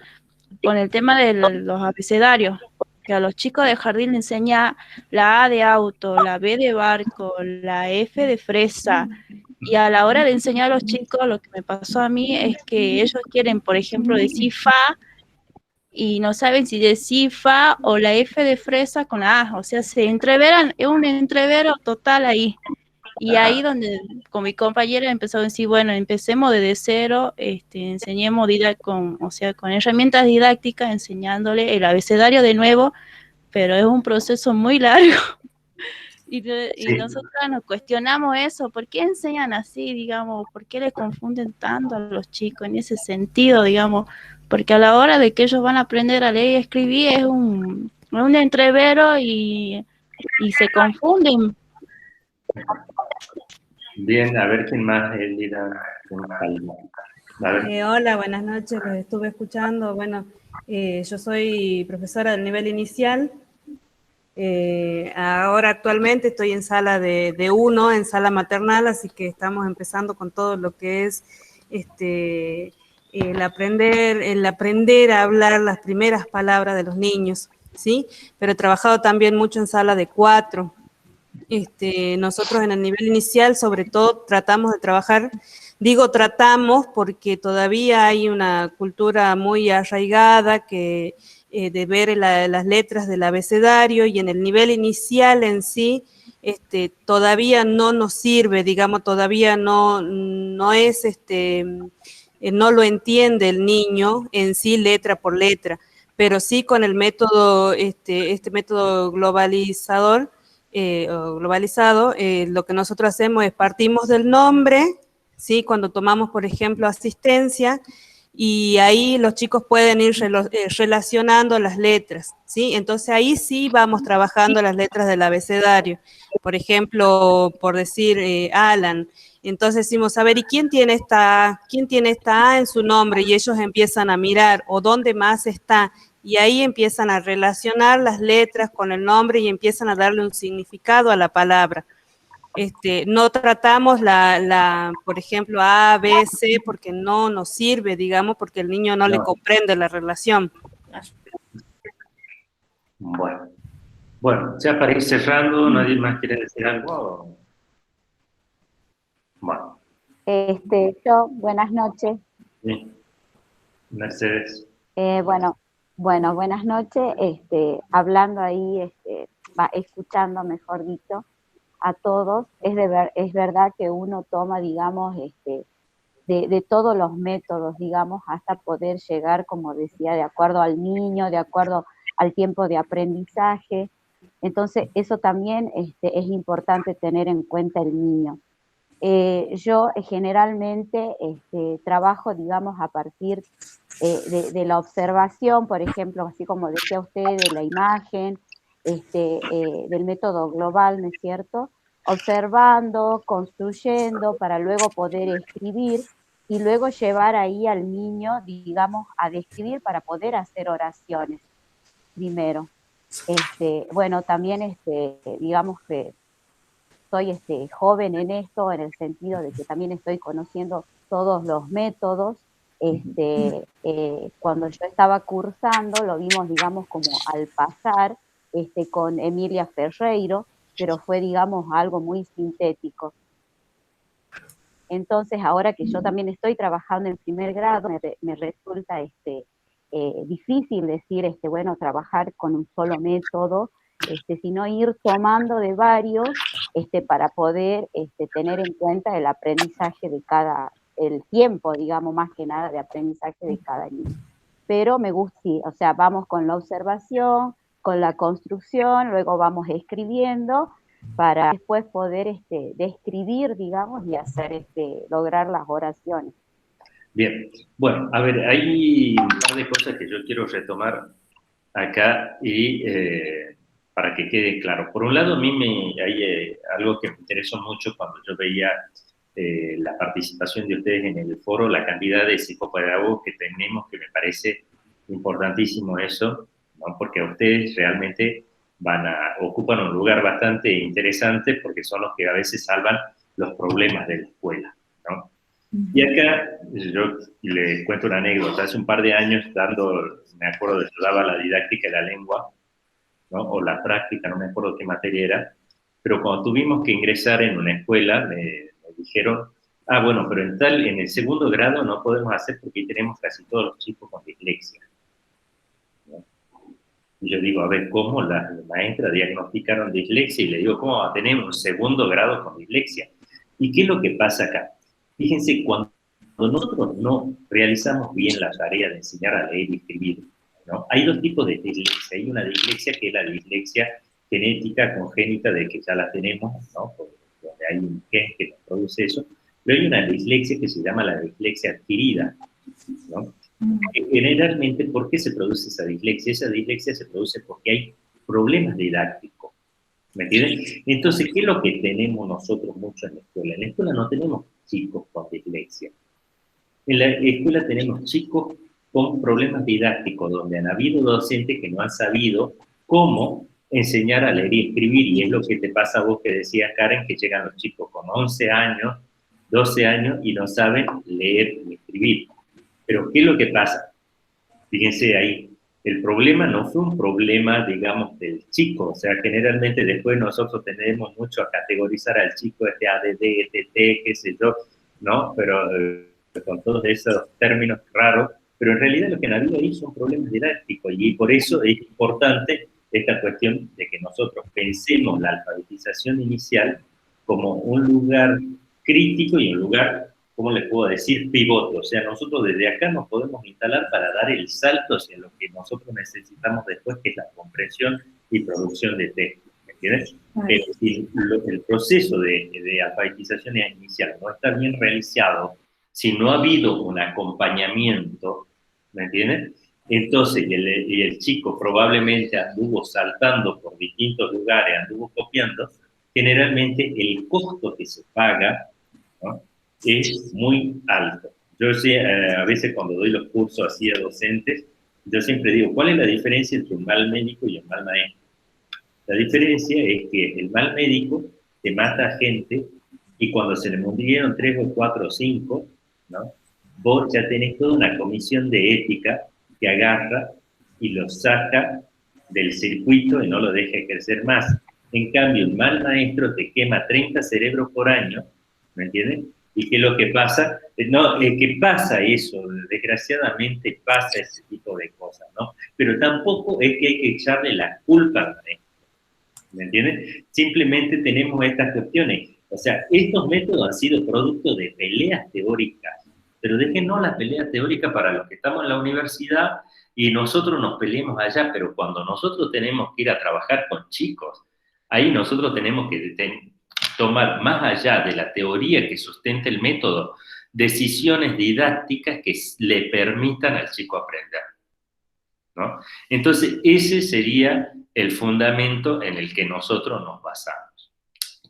con el tema de los abecedarios, que a los chicos de jardín le enseña la A de auto, la B de barco, la F de fresa, y a la hora de enseñar a los chicos, lo que me pasó a mí es que ellos quieren, por ejemplo, decir fa, y no saben si decir fa o la F de fresa con la A, o sea, se entreveran, es un entrevero total ahí. Y ahí donde con mi compañera empezó a decir, bueno, empecemos desde cero, enseñemos con herramientas didácticas, enseñándole el abecedario de nuevo, pero es un proceso muy largo. Y nosotras nos cuestionamos eso, ¿por qué enseñan así, digamos? ¿Por qué les confunden tanto a los chicos en ese sentido, digamos? Porque a la hora de que ellos van a aprender a leer y escribir es un entrevero y se confunden. Bien, a ver quién más, Elida. Hola, buenas noches, los estuve escuchando. Bueno, yo soy profesora del nivel inicial. Ahora actualmente estoy en sala de 1, en sala maternal, así que estamos empezando con todo lo que es el aprender a hablar las primeras palabras de los niños, ¿sí? Pero he trabajado también mucho en sala de 4. Nosotros en el nivel inicial, sobre todo, tratamos de trabajar, digo tratamos porque todavía hay una cultura muy arraigada que de ver las letras del abecedario, y en el nivel inicial en sí, todavía no nos sirve, digamos, todavía no es, no lo entiende el niño en sí letra por letra, pero sí con el método, este método globalizado, lo que nosotros hacemos es partimos del nombre, ¿sí? Cuando tomamos, por ejemplo, asistencia, y ahí los chicos pueden ir relacionando las letras, ¿sí? Entonces ahí sí vamos trabajando las letras del abecedario. Por ejemplo, por decir Alan, entonces decimos, a ver, ¿y quién tiene esta A en su nombre? Y ellos empiezan a mirar, ¿o dónde más está? Y ahí empiezan a relacionar las letras con el nombre y empiezan a darle un significado a la palabra. No tratamos por ejemplo, A, B, C, porque no nos sirve, digamos, porque el niño no le comprende la relación. Bueno, ya para ir cerrando, ¿nadie más quiere decir algo? Bueno. Yo, buenas noches. Sí. Mercedes. Bueno, buenas noches. Hablando ahí, escuchando, mejor dicho, a todos, es verdad que uno toma, digamos, de todos los métodos, digamos, hasta poder llegar, como decía, de acuerdo al niño, de acuerdo al tiempo de aprendizaje. Entonces, eso también es importante tener en cuenta el niño. Yo generalmente trabajo, digamos, a partir de la observación, por ejemplo, así como decía usted, de la imagen, del método global, ¿no es cierto? Observando, construyendo, para luego poder escribir y luego llevar ahí al niño, digamos, a describir para poder hacer oraciones primero. Bueno, también, digamos que soy joven en esto, en el sentido de que también estoy conociendo todos los métodos. Cuando yo estaba cursando, lo vimos, digamos, como al pasar con Emilia Ferreiro, pero fue, digamos, algo muy sintético. Entonces, ahora que yo también estoy trabajando en primer grado, me resulta difícil decir, bueno, trabajar con un solo método, sino ir tomando de varios para poder tener en cuenta el aprendizaje de el tiempo, digamos, más que nada de aprendizaje de cada niño. Pero me gusta, sí, o sea, vamos con la observación, con la construcción, luego vamos escribiendo, para después poder describir, digamos, y hacer, lograr las oraciones. Bien, bueno, a ver, hay un par de cosas que yo quiero retomar acá y para que quede claro. Por un lado, a mí hay algo que me interesó mucho cuando yo veía la participación de ustedes en el foro, la cantidad de psicopedagogos que tenemos, que me parece importantísimo eso, ¿no? Porque ustedes realmente ocupan un lugar bastante interesante porque son los que a veces salvan los problemas de la escuela, ¿no? Y acá yo les cuento una anécdota. Hace un par de años, me acuerdo de que daba la didáctica de la lengua, ¿no? O la práctica, no me acuerdo qué materia era, pero cuando tuvimos que ingresar en una escuela, me dijeron, bueno, pero en el segundo grado no podemos hacer porque ahí tenemos casi todos los chicos con dislexia, ¿no? Y yo digo, a ver, ¿cómo las maestras diagnosticaron dislexia? Y le digo, ¿cómo va a tener un segundo grado con dislexia? ¿Y qué es lo que pasa acá? Fíjense, cuando nosotros no realizamos bien la tarea de enseñar a leer y escribir, ¿no? Hay dos tipos de dislexia. Hay una dislexia que es la dislexia genética, congénita, de que ya la tenemos, ¿no? Donde hay un gen que nos produce eso. Pero hay una dislexia que se llama la dislexia adquirida, ¿no? Generalmente, ¿por qué se produce esa dislexia? Esa dislexia se produce porque hay problemas didácticos, ¿me entienden? Entonces, ¿qué es lo que tenemos nosotros mucho en la escuela? En la escuela no tenemos chicos con dislexia. En la escuela tenemos chicos con problemas didácticos, donde han habido docentes que no han sabido cómo enseñar a leer y escribir, y es lo que te pasa a vos que decías, Karen, que llegan los chicos con 11 años, 12 años, y no saben leer ni escribir. Pero, ¿qué es lo que pasa? Fíjense ahí, el problema no fue un problema, digamos, del chico, o sea, generalmente después nosotros tendemos mucho a categorizar al chico ADD, TT, qué sé yo, ¿no? Pero con todos esos términos raros, pero en realidad lo que han habido ahí son problemas didácticos, y por eso es importante esta cuestión de que nosotros pensemos la alfabetización inicial como un lugar crítico y un lugar, ¿cómo les puedo decir? Pivote. O sea, nosotros desde acá nos podemos instalar para dar el salto hacia lo que nosotros necesitamos después, que es la comprensión y producción de textos. ¿Me entiendes? Si el proceso de alfabetización inicial no está bien realizado, si no ha habido un acompañamiento, ¿me entiendes? Entonces, y el chico probablemente anduvo saltando por distintos lugares, anduvo copiando, generalmente el costo que se paga, ¿no?, es muy alto. Yo sé, a veces cuando doy los cursos así a docentes, yo siempre digo, ¿cuál es la diferencia entre un mal médico y un mal maestro? La diferencia es que el mal médico te mata a gente y cuando se le murieron 3 o 4 o 5, ¿no?, vos ya tenés toda una comisión de ética que agarra y lo saca del circuito y no lo deja crecer más. En cambio, un mal maestro te quema 30 cerebros por año, ¿me entiendes? ¿Y qué es lo que pasa? No, es que pasa eso, desgraciadamente pasa ese tipo de cosas, ¿no? Pero tampoco es que hay que echarle la culpa al maestro, ¿me entiendes? Simplemente tenemos estas cuestiones. O sea, estos métodos han sido producto de peleas teóricas, pero déjenos las peleas teóricas para los que estamos en la universidad y nosotros nos peleemos allá, pero cuando nosotros tenemos que ir a trabajar con chicos, ahí nosotros tenemos que tomar, más allá de la teoría que sustenta el método, decisiones didácticas que le permitan al chico aprender, ¿no? Entonces, ese sería el fundamento en el que nosotros nos basamos.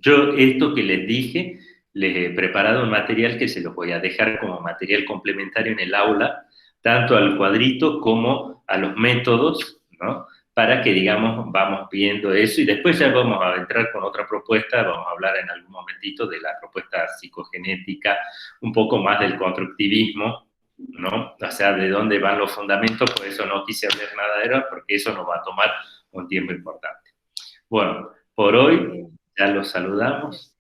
Yo, esto que les dije, les he preparado un material que se los voy a dejar como material complementario en el aula, tanto al cuadrito como a los métodos, ¿no? Para que, digamos, vamos viendo eso y después ya vamos a entrar con otra propuesta, vamos a hablar en algún momentito de la propuesta psicogenética, un poco más del constructivismo, ¿no? O sea, de dónde van los fundamentos, por eso no quise hablar nada de eso, porque eso nos va a tomar un tiempo importante. Bueno, por hoy ya los saludamos.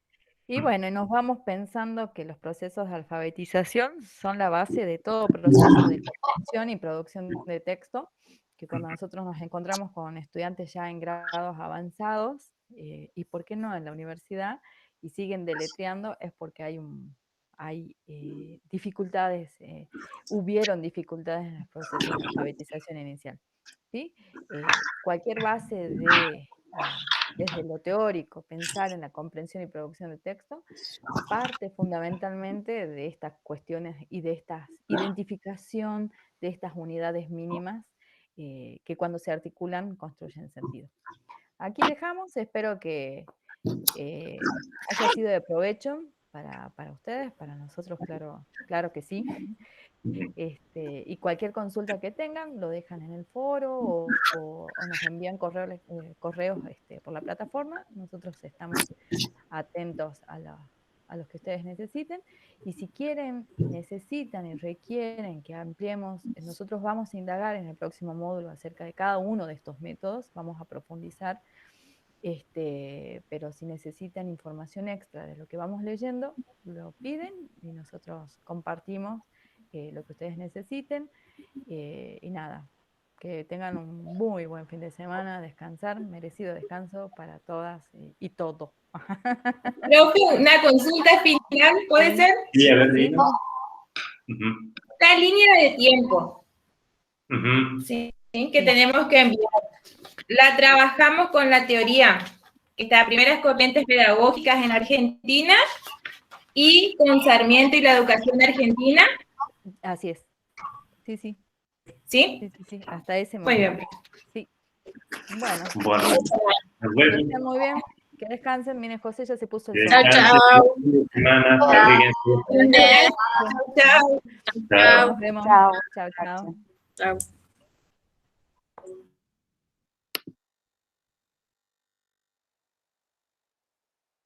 Y bueno, nos vamos pensando que los procesos de alfabetización son la base de todo proceso de comprensión y producción de texto, que cuando nosotros nos encontramos con estudiantes ya en grados avanzados, y por qué no en la universidad, y siguen deletreando, es porque hay dificultades, hubieron dificultades en los procesos de alfabetización inicial, ¿sí? Cualquier base desde lo teórico, pensar en la comprensión y producción de texto, parte fundamentalmente de estas cuestiones y de esta identificación de estas unidades mínimas que cuando se articulan construyen sentido. Aquí dejamos, espero que haya sido de provecho para ustedes, para nosotros, claro que sí. Y cualquier consulta que tengan, lo dejan en el foro o nos envían correos por la plataforma. Nosotros estamos atentos a los que ustedes necesiten. Y si quieren y necesitan y requieren que ampliemos, nosotros vamos a indagar en el próximo módulo acerca de cada uno de estos métodos, vamos a profundizar. Pero si necesitan información extra de lo que vamos leyendo, lo piden y nosotros compartimos lo que ustedes necesiten, y nada, que tengan un muy buen fin de semana, descansar, merecido descanso para todas y todo. Profe, una consulta final, ¿puede ser? Sí, a ver, ¿Sí? La línea de tiempo, ¿sí? Que tenemos que enviar. La trabajamos con la teoría, que está primeras corrientes pedagógicas en Argentina y con Sarmiento y la educación argentina. Así es. Sí. ¿Sí? Sí, hasta ese momento. Muy bien. Sí. Bueno. Bueno. Que estén muy bien, que descansen. Miren, José ya se puso el Chao, chao. Chao. Chao. Nos vemos. Chao. Chao.